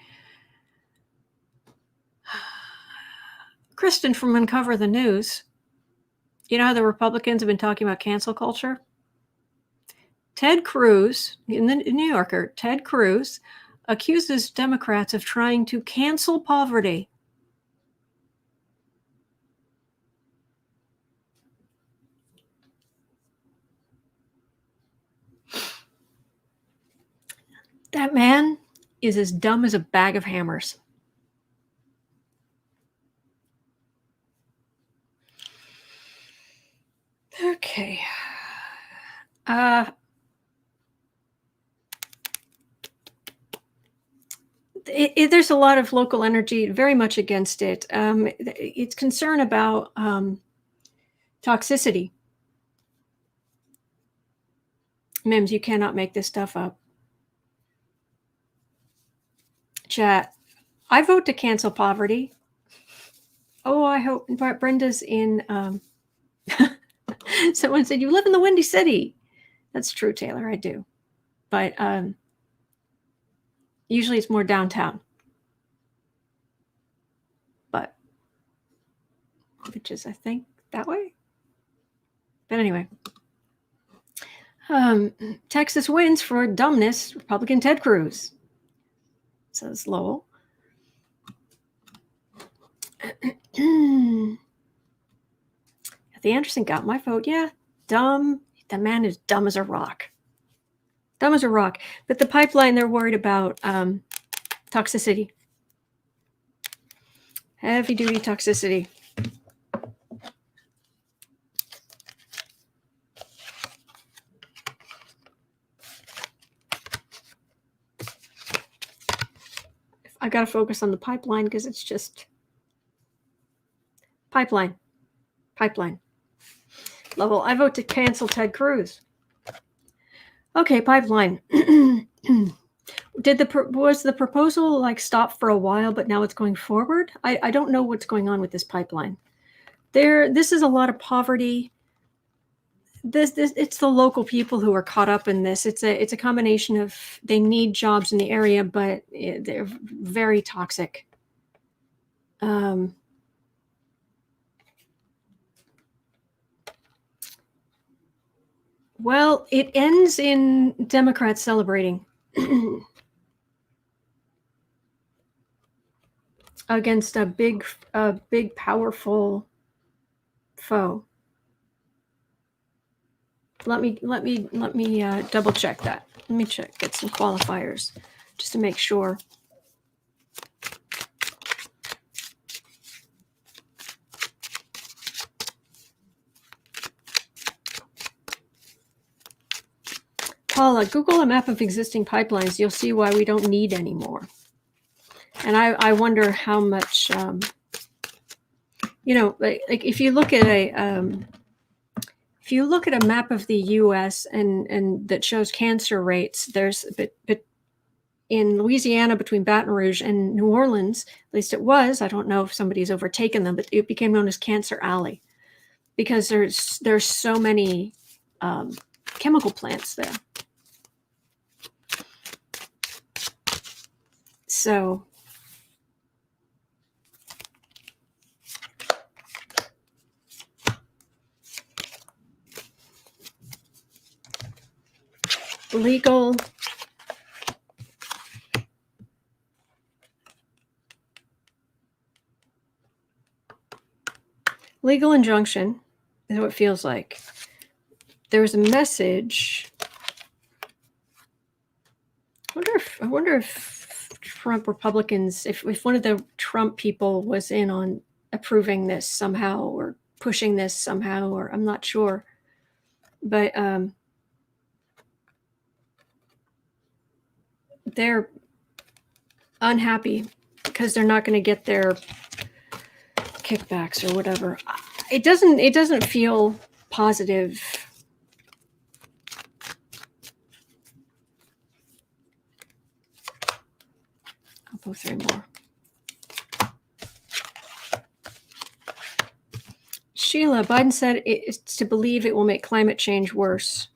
Kristen from Uncover the News. You know how the Republicans have been talking about cancel culture? Ted Cruz, in the New Yorker, Ted Cruz accuses Democrats of trying to cancel poverty. That man is as dumb as a bag of hammers. Okay. There's a lot of local energy very much against it. It's concern about toxicity. Mims, you cannot make this stuff up. Chat, I vote to cancel poverty. Oh, I hope Brenda's in. Someone said, you live in the Windy City. That's true, Taylor, I do. But usually it's more downtown. But, which is, I think, that way. But anyway. Texas wins for dumbness, Republican Ted Cruz, says Lowell. The Anderson got my vote. Yeah, dumb. The man is dumb as a rock. Dumb as a rock. But the pipeline, they're worried about toxicity. Heavy duty toxicity. I got to focus on the pipeline because it's just pipeline. Level. I vote to cancel Ted Cruz. Okay, pipeline. Was the proposal like stopped for a while, but now it's going forward? I don't know what's going on with this pipeline. This is a lot of poverty. This it's the local people who are caught up in this. It's a combination of they need jobs in the area, but they're very toxic. Well, it ends in Democrats celebrating against a big, powerful foe. Let me double check that. Let me get some qualifiers just to make sure. Paula, Google a map of existing pipelines. You'll see why we don't need any more. And I wonder how much, like if you look at a map of the U.S. and that shows cancer rates, there's but in Louisiana between Baton Rouge and New Orleans, at least it was. I don't know if somebody's overtaken them, but it became known as Cancer Alley because there's so many chemical plants there. So legal injunction is what it feels like. There was a message. I wonder if Trump Republicans, if one of the Trump people was in on approving this somehow or pushing this somehow, or I'm not sure. But they're unhappy because they're not going to get their kickbacks or whatever. It doesn't feel positive. I'll go through more. Sheila, Biden said it's to believe it will make climate change worse.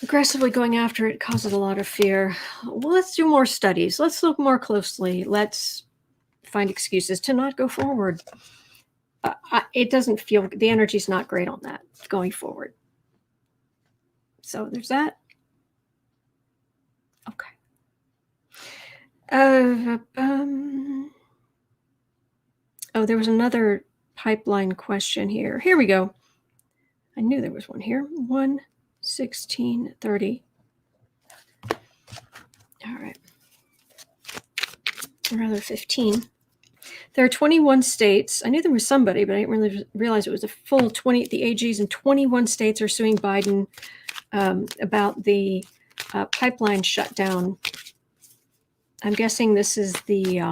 Aggressively going after it causes a lot of fear. Well, let's do more studies. Let's look more closely. Let's find excuses to not go forward. It doesn't feel, the energy's not great on that going forward. So there's that. Okay. Oh, there was another pipeline question here. Here we go. I knew there was one here. 1:16:30. All right. Or rather 15. There are 21 states. I knew there was somebody, but I didn't really realize it was a full 20. The AGs in 21 states are suing Biden about the pipeline shutdown. I'm guessing this is the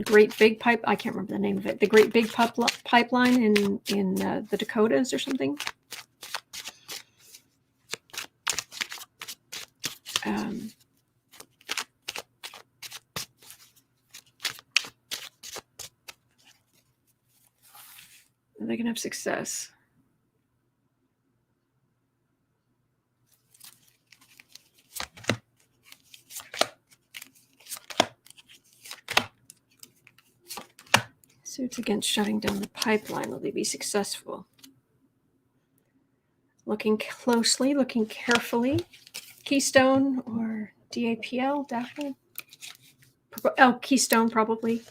Great Big Pipe. I can't remember the name of it. The Great Big Pipeline in the Dakotas or something. Are they going to have success? Suits against shutting down the pipeline. Will they be successful? Looking closely, looking carefully. Keystone or DAPL, Daphne? Oh, Keystone probably.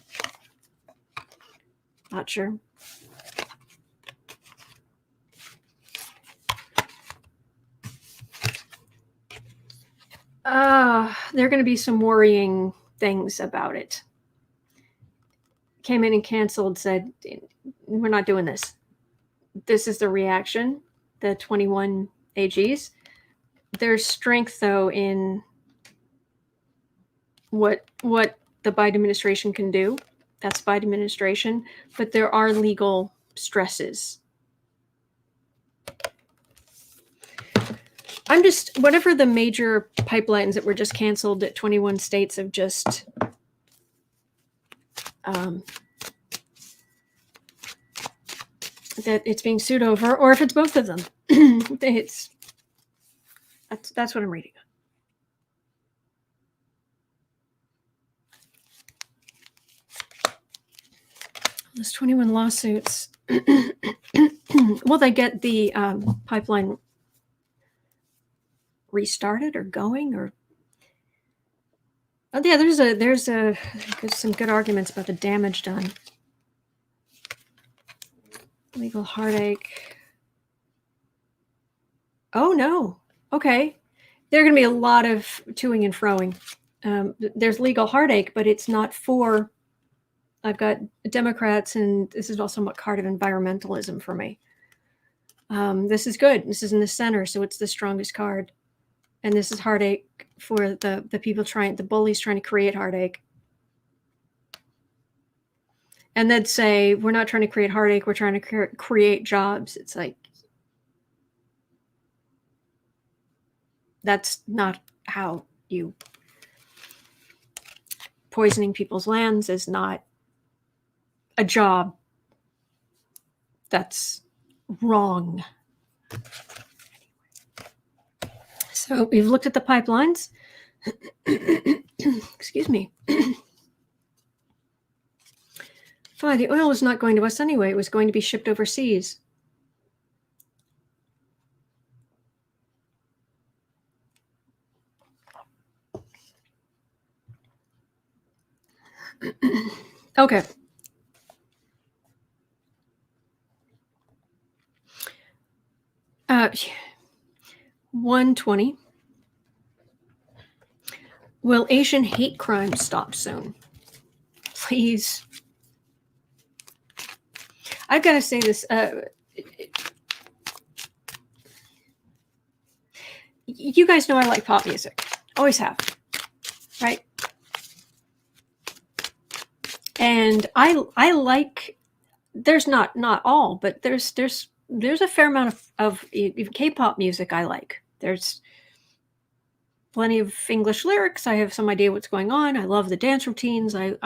Not sure. There are going to be some worrying things about it. Came in and canceled, said, we're not doing this. This is the reaction, the 21 AGs. There's strength, though, in what the Biden administration can do. That's Biden administration. But there are legal stresses. I'm just, whatever the major pipelines that were just canceled at 21 states have just that it's being sued over, or if it's both of them. That's what I'm reading. There's 21 lawsuits. Will they get the pipeline restarted or going? Or yeah, there's some good arguments about the damage done. Legal heartache. Oh no. Okay. There are going to be a lot of toing and froing. There's legal heartache, but it's not for. I've got Democrats, and this is also somewhat part of environmentalism for me. This is good. This is in the center, so it's the strongest card. And this is heartache for the people the bullies trying to create heartache. And they'd say, we're not trying to create heartache, we're trying to create jobs. It's like, that's not how you, poisoning people's lands is not a job. That's wrong. So we've looked at the pipelines. Excuse me. Fine, the oil was not going to us anyway. It was going to be shipped overseas. Okay. Uh, 120. Will Asian hate crime stop soon? Please. I've got to say this. You guys know I like pop music. Always have. Right? And I like, there's not all, but there's a fair amount of K-pop music I like. There's plenty of English lyrics. I have some idea what's going on. I love the dance routines. I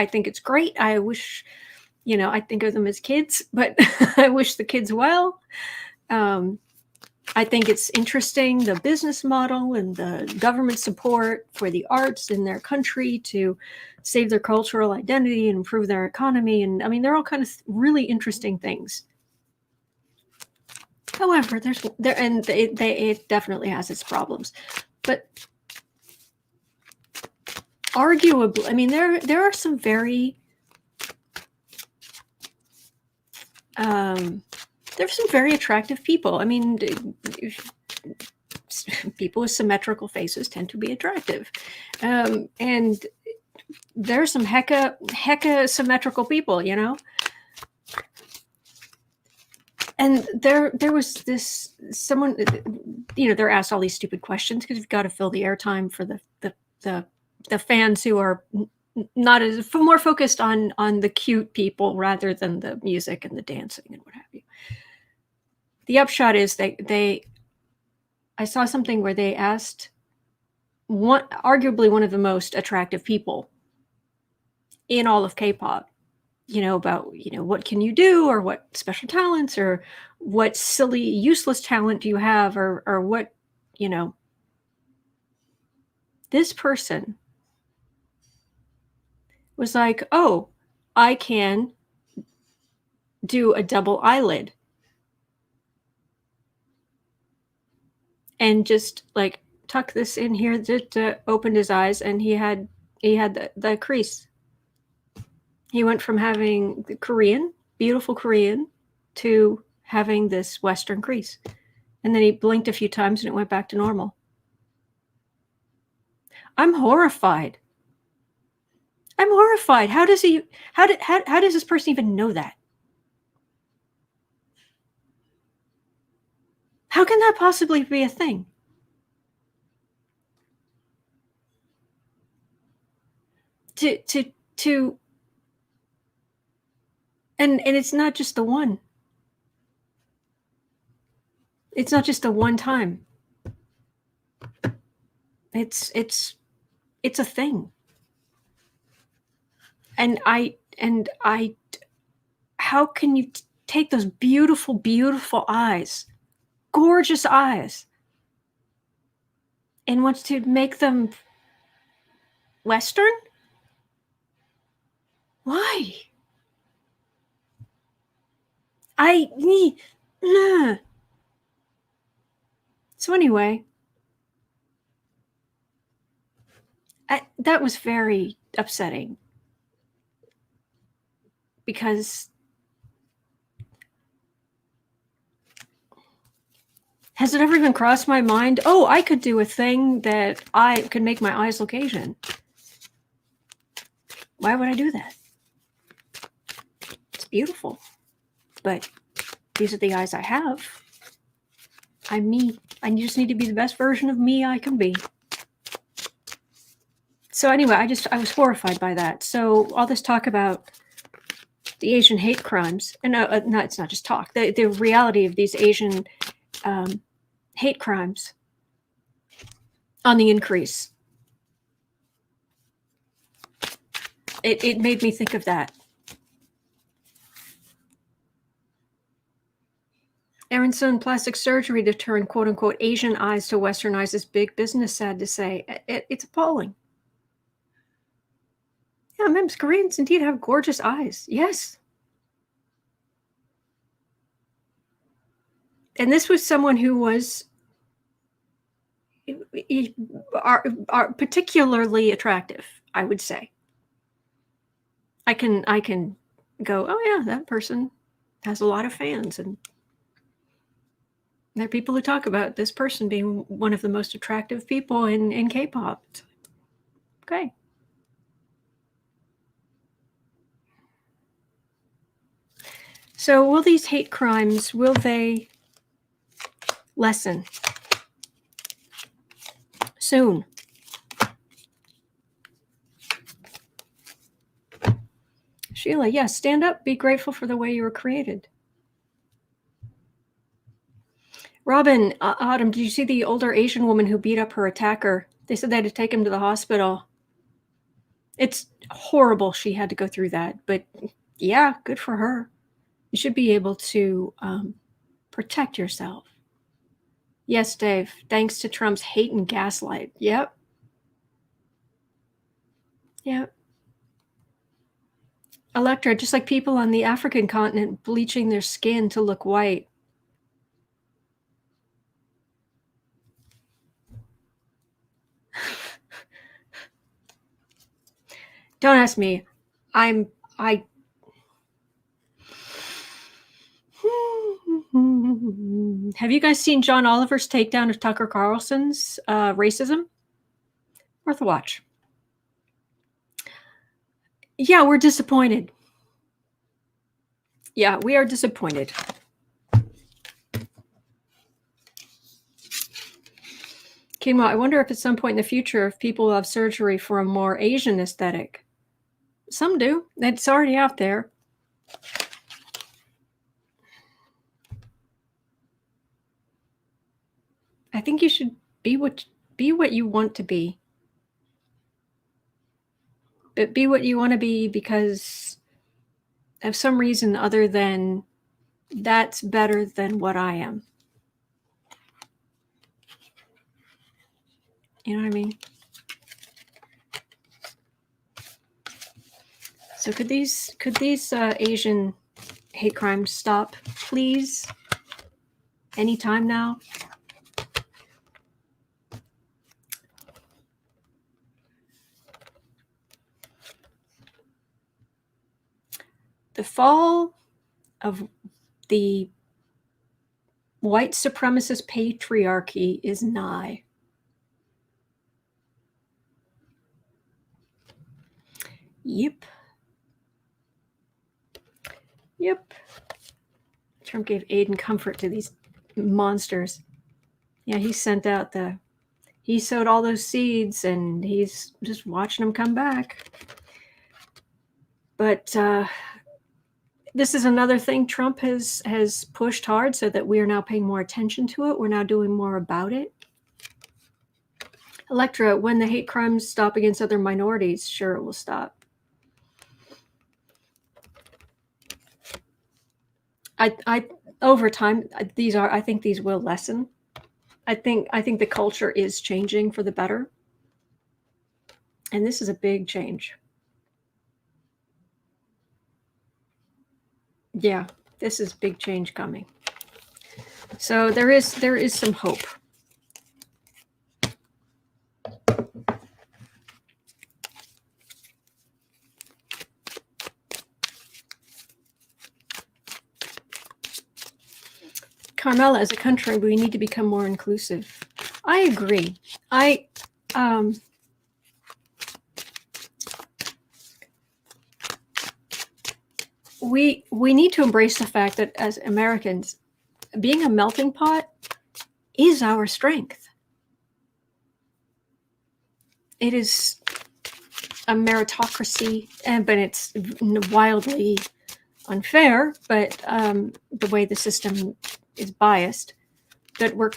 think it's great. I wish, I think of them as kids, but I wish the kids well. I think it's interesting, the business model and the government support for the arts in their country to save their cultural identity and improve their economy. And I mean, they're all kind of really interesting things. However, it definitely has its problems. But arguably, I mean, there are some very there's some very attractive people. I mean, people with symmetrical faces tend to be attractive. And there's some hecka symmetrical people, And there was this someone, they're asked all these stupid questions because you've got to fill the airtime for the fans who are not as more focused on the cute people rather than the music and the dancing and what have you. The upshot is I saw something where they asked arguably one of the most attractive people in all of K-pop, about, what can you do, or what special talents, or what silly, useless talent do you have, or what, this person was like, oh, I can do a double eyelid. And just like tuck this in here to open his eyes, and he had the crease. He went from having the beautiful Korean, to having this Western crease. And then he blinked a few times and it went back to normal. I'm horrified. How does this person even know that? How can that possibly be a thing? And it's not just the one. It's not just the one time. It's a thing. And how can you take those beautiful, beautiful eyes, gorgeous eyes, and want to make them Western? Why? So anyway, that was very upsetting, because has it ever even crossed my mind, oh, I could do a thing that I could make my eyes look Asian? Why would I do that? It's beautiful, but these are the eyes I have. I'm me. I just need to be the best version of me I can be. So anyway, I was horrified by that. So all this talk about the Asian hate crimes, and no, it's not just talk. The reality of these Asian hate crimes on the increase. It made me think of that. Aronson, plastic surgery to turn quote unquote Asian eyes to Western eyes is big business, sad to say. It's appalling. Yeah, Mims, Koreans indeed have gorgeous eyes. Yes. And this was someone who was are particularly attractive, I would say. I can go, oh yeah, that person has a lot of fans, and there are people who talk about this person being one of the most attractive people in K-pop. Okay. So will these hate crimes, will they lessen soon? Sheila, yes, stand up. Be grateful for the way you were created. Robin, Autumn, did you see the older Asian woman who beat up her attacker? They said they had to take him to the hospital. It's horrible she had to go through that, but yeah, good for her. You should be able to protect yourself. Yes, Dave, thanks to Trump's hate and gaslight. Yep. Yep. Electra, just like people on the African continent bleaching their skin to look white. Don't ask me. I have you guys seen John Oliver's takedown of Tucker Carlson's racism? Worth a watch. Yeah, we're disappointed. Yeah, we are disappointed. Quinoa, I wonder if at some point in the future, if people will have surgery for a more Asian aesthetic. Some do. It's already out there. I think you should be what you want to be. But be what you want to be because of some reason other than that's better than what I am. You know what I mean? So could these Asian hate crimes stop, please? Anytime now? The fall of the white supremacist patriarchy is nigh. Yep. Trump gave aid and comfort to these monsters. Yeah, he sent out he sowed all those seeds and he's just watching them come back. But this is another thing Trump has pushed hard so that we are now paying more attention to it. We're now doing more about it. Electra, when the hate crimes stop against other minorities, sure, it will stop. I over time, I think these will lessen. I think the culture is changing for the better. And this is a big change. Yeah, this is big change coming. So there is some hope. Carmela, as a country, we need to become more inclusive. I agree. We need to embrace the fact that as Americans, being a melting pot is our strength. It is a meritocracy, but it's wildly unfair. But the way the system is biased, that we're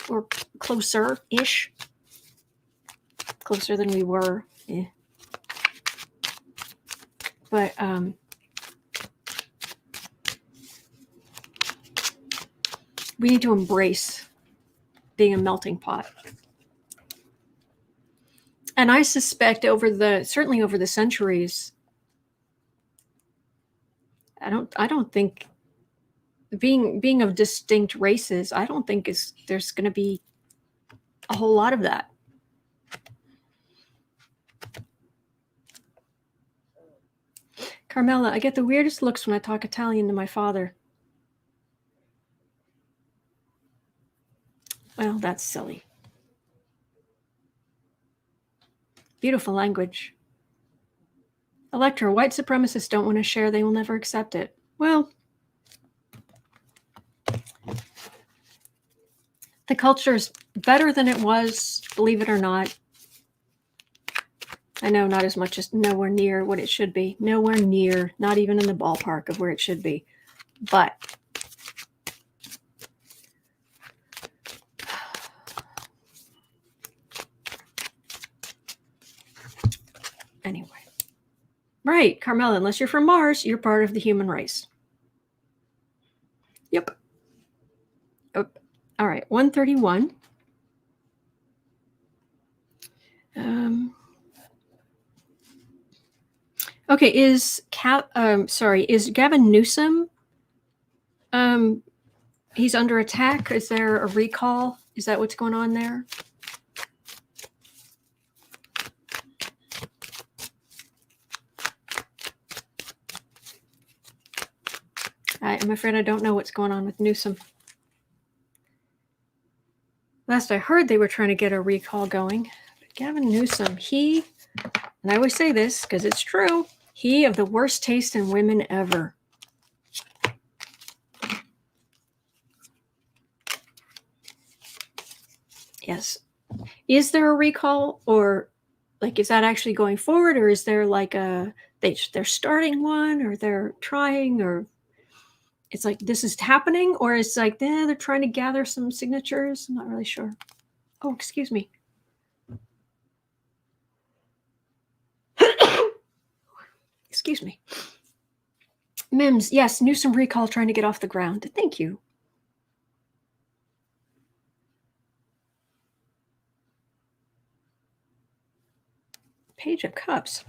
closer-ish, closer than we were. But we need to embrace being a melting pot. And I suspect certainly over the centuries, I don't think being of distinct races, I don't think there's going to be a whole lot of that. Carmela, I get the weirdest looks when I talk Italian to my father. Well, that's silly. Beautiful language. Electra, white supremacists don't want to share. They will never accept it. Well, the culture is better than it was, believe it or not. I know, not as much as nowhere near what it should be. Nowhere near, not even in the ballpark of where it should be. But anyway. Right, Carmela, unless you're from Mars, you're part of the human race. Yep. Oh, all right, 131. Okay, is Gavin Newsom? He's under attack. Is there a recall? Is that what's going on there? I'm afraid I don't know what's going on with Newsom. Last I heard, they were trying to get a recall going. But Gavin Newsom, and I always say this because it's true, he of the worst taste in women ever. Yes. Is there a recall, or like, is that actually going forward, or is there like they're starting one, or they're trying, or it's like this is happening, or it's like they're trying to gather some signatures? I'm not really sure. Oh, excuse me. Excuse me. Mims, yes, Newsom recall trying to get off the ground. Thank you. Page of Cups.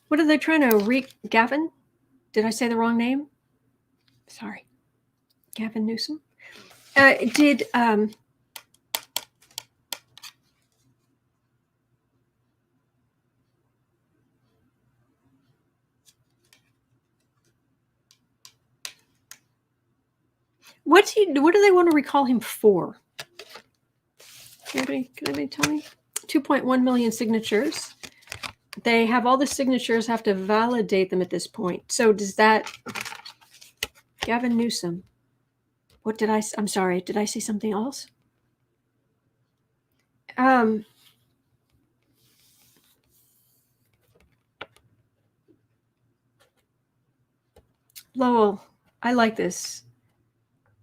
What are they trying to Gavin? Did I say the wrong name? Sorry. Gavin Newsom? What do they want to recall him for? Can anybody tell me? 2.1 million signatures. They have all the signatures, have to validate them at this point. So does that... Gavin Newsom. What did I'm sorry, did I say something else? Lowell, I like this.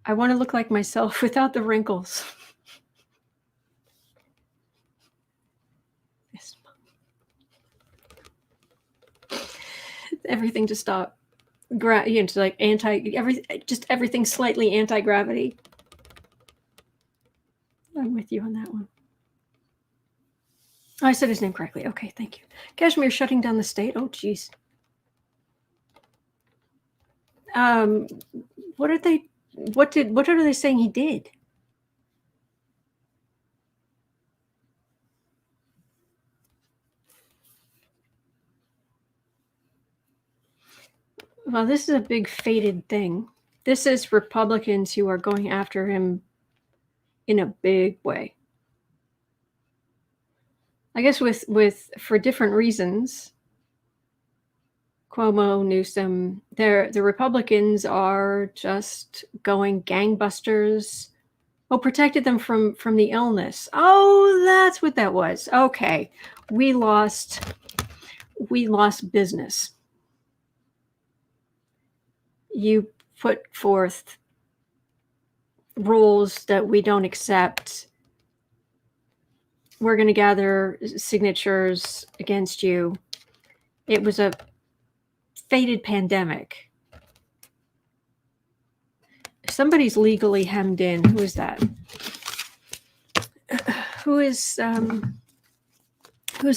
I want to look like myself without the wrinkles. Everything to stop. Like everything slightly anti-gravity. I'm with you on that one. Oh, I said his name correctly. Okay, thank you. Kashmir shutting down the state. Oh, geez. What are they saying he did? Well, this is a big fated thing. This is Republicans who are going after him in a big way. I guess for different reasons. Cuomo, Newsom, the Republicans are just going gangbusters. Oh, protected them from the illness. Oh, that's what that was. Okay. We lost business. You put forth rules that we don't accept. We're going to gather signatures against you. It was a fated pandemic. Somebody's legally hemmed in. Who is that? Who's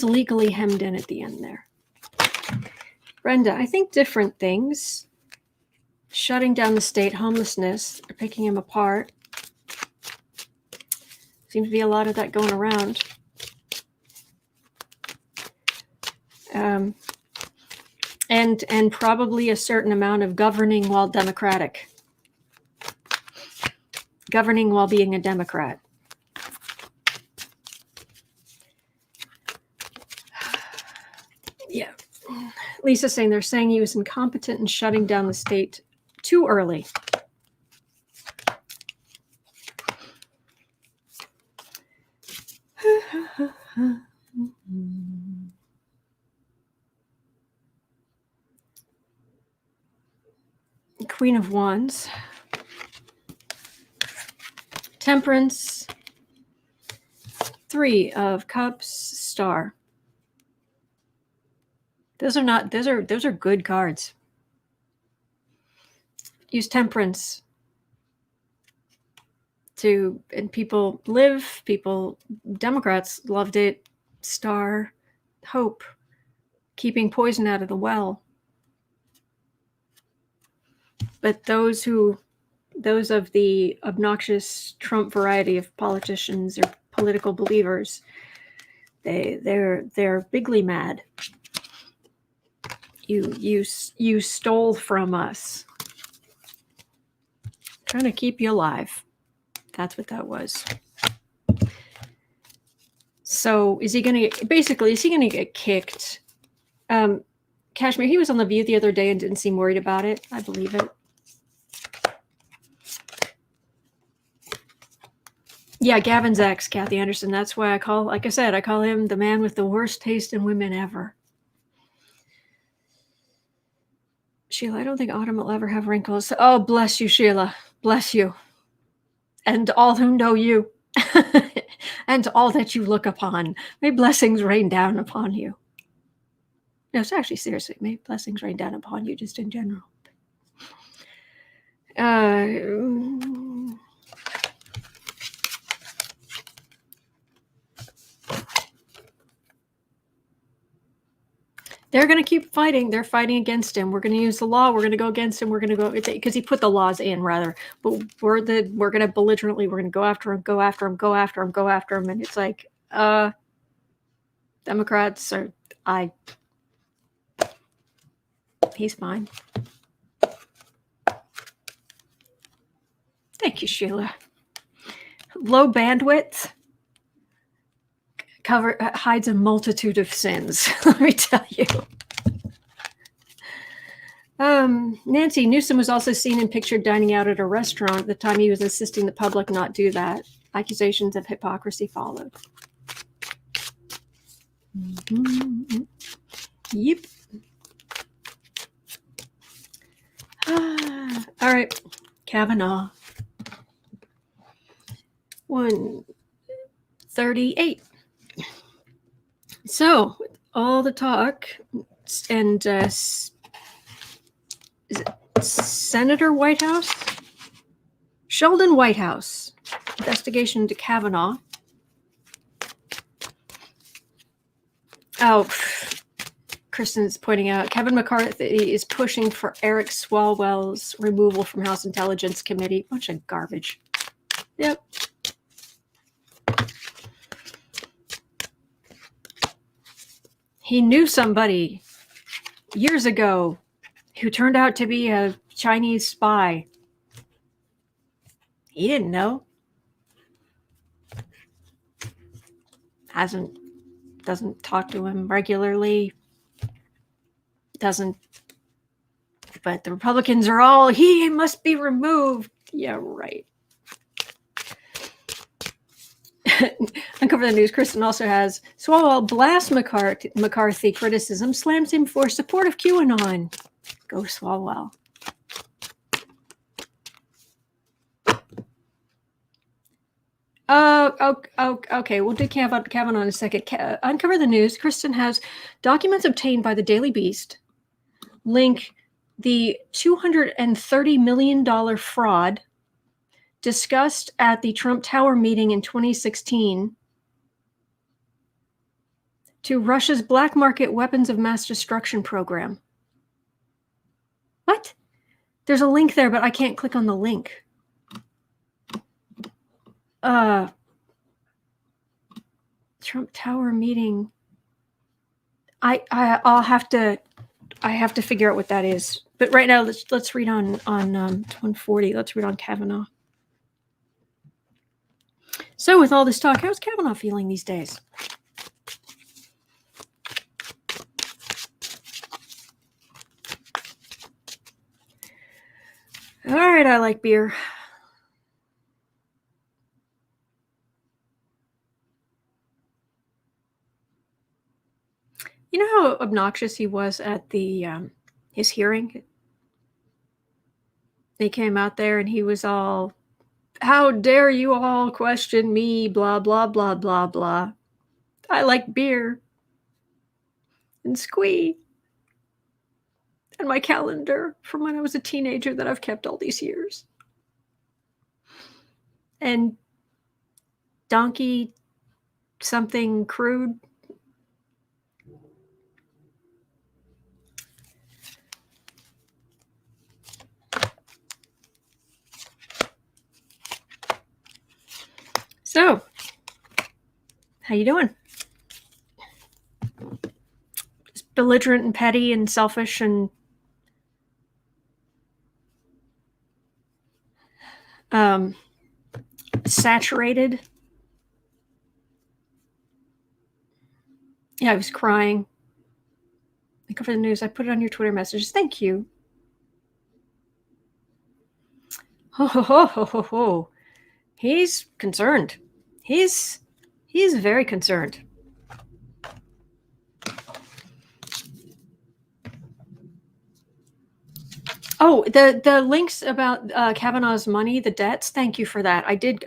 legally hemmed in at the end there? Brenda, I think different things. Shutting down the state, homelessness, or picking him apart. Seems to be a lot of that going around. And probably a certain amount of governing while Democratic. Governing while being a Democrat. Yeah. Lisa's saying they're saying he was incompetent in shutting down the state too early. Queen of Wands. Temperance. Three of Cups. Star. Those are good cards. Use Temperance and people live, Democrats loved it. Star, hope, keeping poison out of the well. But those of the obnoxious Trump variety of politicians or political believers, they're bigly mad. You stole from us. Trying to keep you alive. That's what that was. So is he going to get kicked? Kashmir, he was on The View the other day and didn't seem worried about it. I believe it. Yeah, Gavin's ex, Kathy Anderson. That's why I call him the man with the worst taste in women ever. Sheila, I don't think Autumn will ever have wrinkles. Oh, bless you, Sheila. Bless you. And all who know you. And all that you look upon. May blessings rain down upon you. No, it's actually seriously. May blessings rain down upon you just in general. They're going to keep fighting. They're fighting against him. We're going to use the law. We're going to go against him. We're going to go because he put the laws in, rather. But we're going to belligerently. We're going to go after him. And it's like, Democrats are. He's fine. Thank you, Sheila. Low bandwidth hides a multitude of sins. Let me tell you. Nancy, Newsom was also seen and pictured dining out at a restaurant at the time he was insisting the public not do that. Accusations of hypocrisy followed. Mm-hmm. Yep. All right. Kavanagh. 138. So, all the talk and Senator Whitehouse? Sheldon Whitehouse. Investigation into Kavanagh. Oh, Kristen's pointing out Kevin McCarthy is pushing for Eric Swalwell's removal from House Intelligence Committee. Bunch of garbage. Yep. He knew somebody years ago who turned out to be a Chinese spy. He didn't know. Doesn't talk to him regularly. But the Republicans are all, he must be removed. Yeah, right. Uncover the News. Kristen also has Swalwell blasts McCarthy criticism, slams him for support of QAnon. Go Swalwell. Okay. We'll do Kavanagh in a second. Uncover the News. Kristen has documents obtained by the Daily Beast. Link the $230 million fraud discussed at the Trump Tower meeting in 2016 to Russia's black market weapons of mass destruction program. What? There's a link there, but I can't click on the link. Trump Tower meeting. I have to figure out what that is. But right now, let's read on 140. Let's read on Kavanagh. So with all this talk, how's Kavanagh feeling these days? All right, I like beer. You know how obnoxious he was at the his hearing? He came out there and he was all, "How dare you all question me, blah, blah, blah, blah, blah. I like beer and squee and my calendar from when I was a teenager that I've kept all these years. And donkey something crude." So, how you doing? Just belligerent and petty and selfish and saturated. Yeah, I was crying. I covered the news. I put it on your Twitter messages. Thank you. Ho ho ho ho ho ho. He's concerned. He's very concerned. Oh, the links about Kavanagh's money, the debts. Thank you for that. I did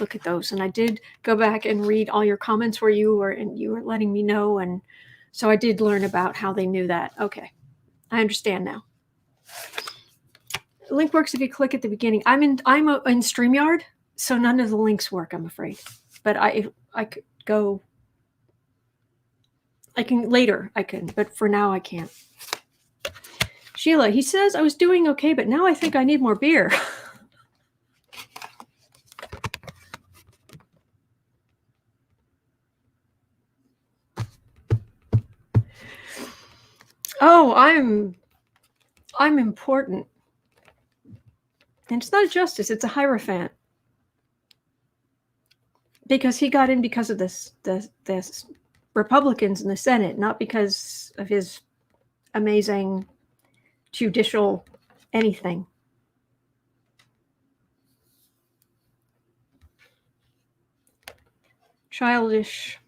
look at those, and I did go back and read all your comments where you were letting me know, and so I did learn about how they knew that. Okay, I understand now. The link works if you click at the beginning. I'm in StreamYard, so none of the links work, I'm afraid. But I could go. I can later. I can, but for now I can't. Sheila, he says I was doing okay, but now I think I need more beer. Oh, I'm important. And it's not a justice, it's a hierophant. Because he got in because of this Republicans in the Senate, not because of his amazing judicial anything. Childish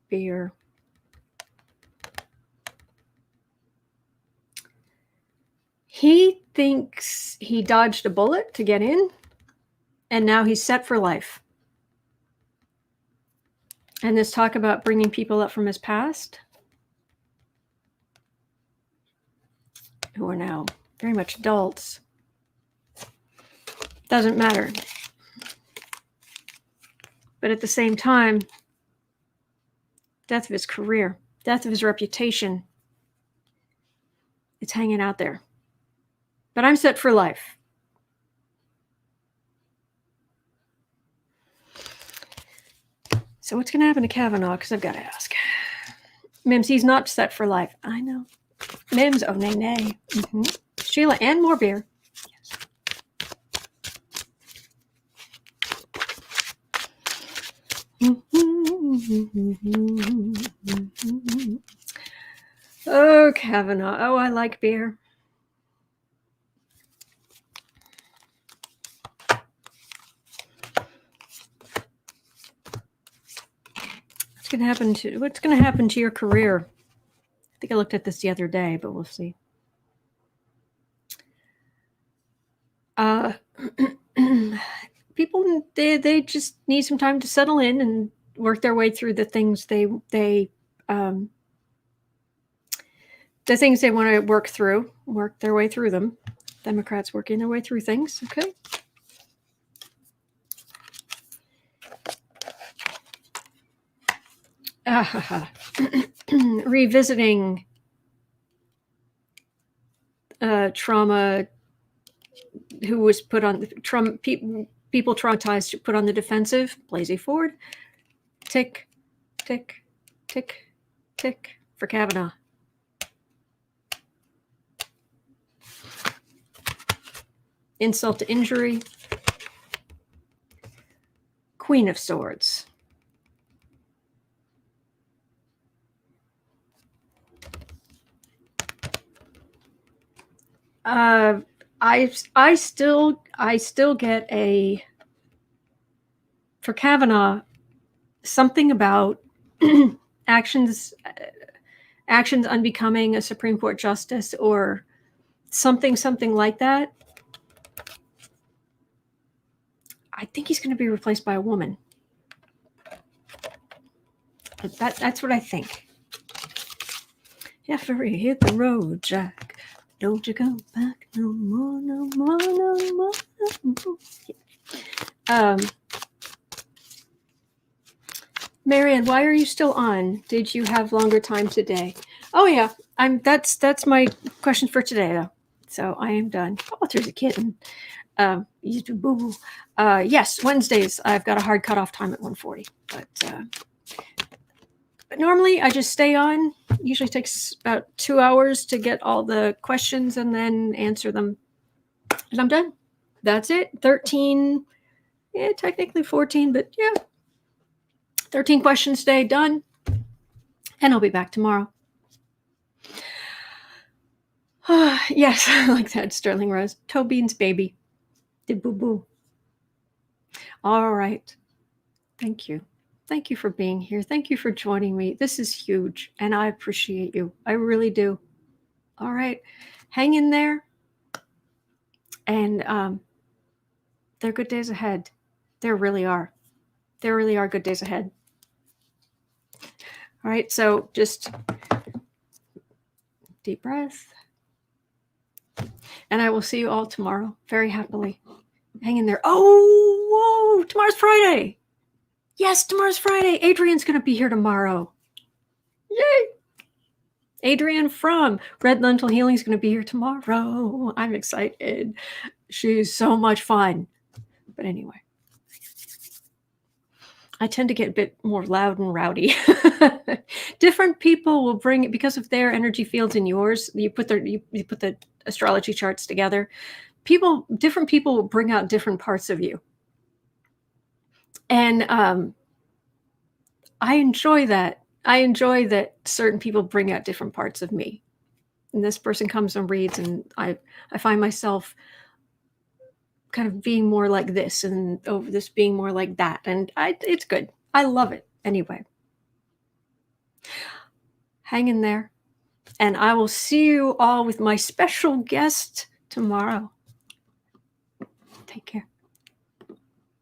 beer. He thinks he dodged a bullet to get in, and now he's set for life. And this talk about bringing people up from his past, who are now very much adults, doesn't matter. But at the same time, death of his career, death of his reputation, it's hanging out there. But I'm set for life. So what's going to happen to Kavanagh? Because I've got to ask. Mims, he's not set for life. I know. Mims, oh, nay, nay. Mm-hmm. Sheila, and more beer. Yes. Oh, Kavanagh. Oh, I like beer. What's going to happen to your career? I think I looked at this the other day, but we'll see. People, they just need some time to settle in and work their way through the things they want to work their way through them. Democrats working their way through things. Okay. Revisiting trauma, who was put on people traumatized, put on the defensive. Blasey Ford. Tick, tick, tick, tick for Kavanagh. Insult to injury. Queen of Swords. I still get a, for Kavanagh, something about actions unbecoming a Supreme Court justice or something like that, I think he's going to be replaced by a woman. That's what I think. After we hit the road, Jack, don't you come back no more, no more, no more, no more. Marianne, why are you still on? Did you have longer time today? Oh yeah, that's my question for today though. So I am done. Oh, there's a kitten. You do boo. Yes, Wednesdays I've got a hard cutoff time at 1:40, but normally I just stay on. Usually takes about 2 hours to get all the questions and then answer them, and I'm done. That's it. 13, yeah, technically 14, but yeah, 13 questions today, done, and I'll be back tomorrow. Yes, I like that, Sterling Rose. Toe Beans baby. Did boo boo. All right. Thank you. Thank you for being here. Thank you for joining me. This is huge, and I appreciate you. I really do. All right. Hang in there. And there are good days ahead. There really are. There really are good days ahead. All right. So just deep breath. And I will see you all tomorrow very happily. Hang in there. Oh, whoa, tomorrow's Friday. Yes, tomorrow's Friday. Adrian's going to be here tomorrow. Yay. Adrian from Red Lentil Healing is going to be here tomorrow. I'm excited. She's so much fun. But anyway, I tend to get a bit more loud and rowdy. Different people will bring it because of their energy fields and yours. You put the astrology charts together. Different people will bring out different parts of you. And I enjoy that. I enjoy that certain people bring out different parts of me. And this person comes and reads, and I find myself kind of being more like this, and over this being more like that. And it's good. I love it. Anyway, hang in there. And I will see you all with my special guest tomorrow. Take care.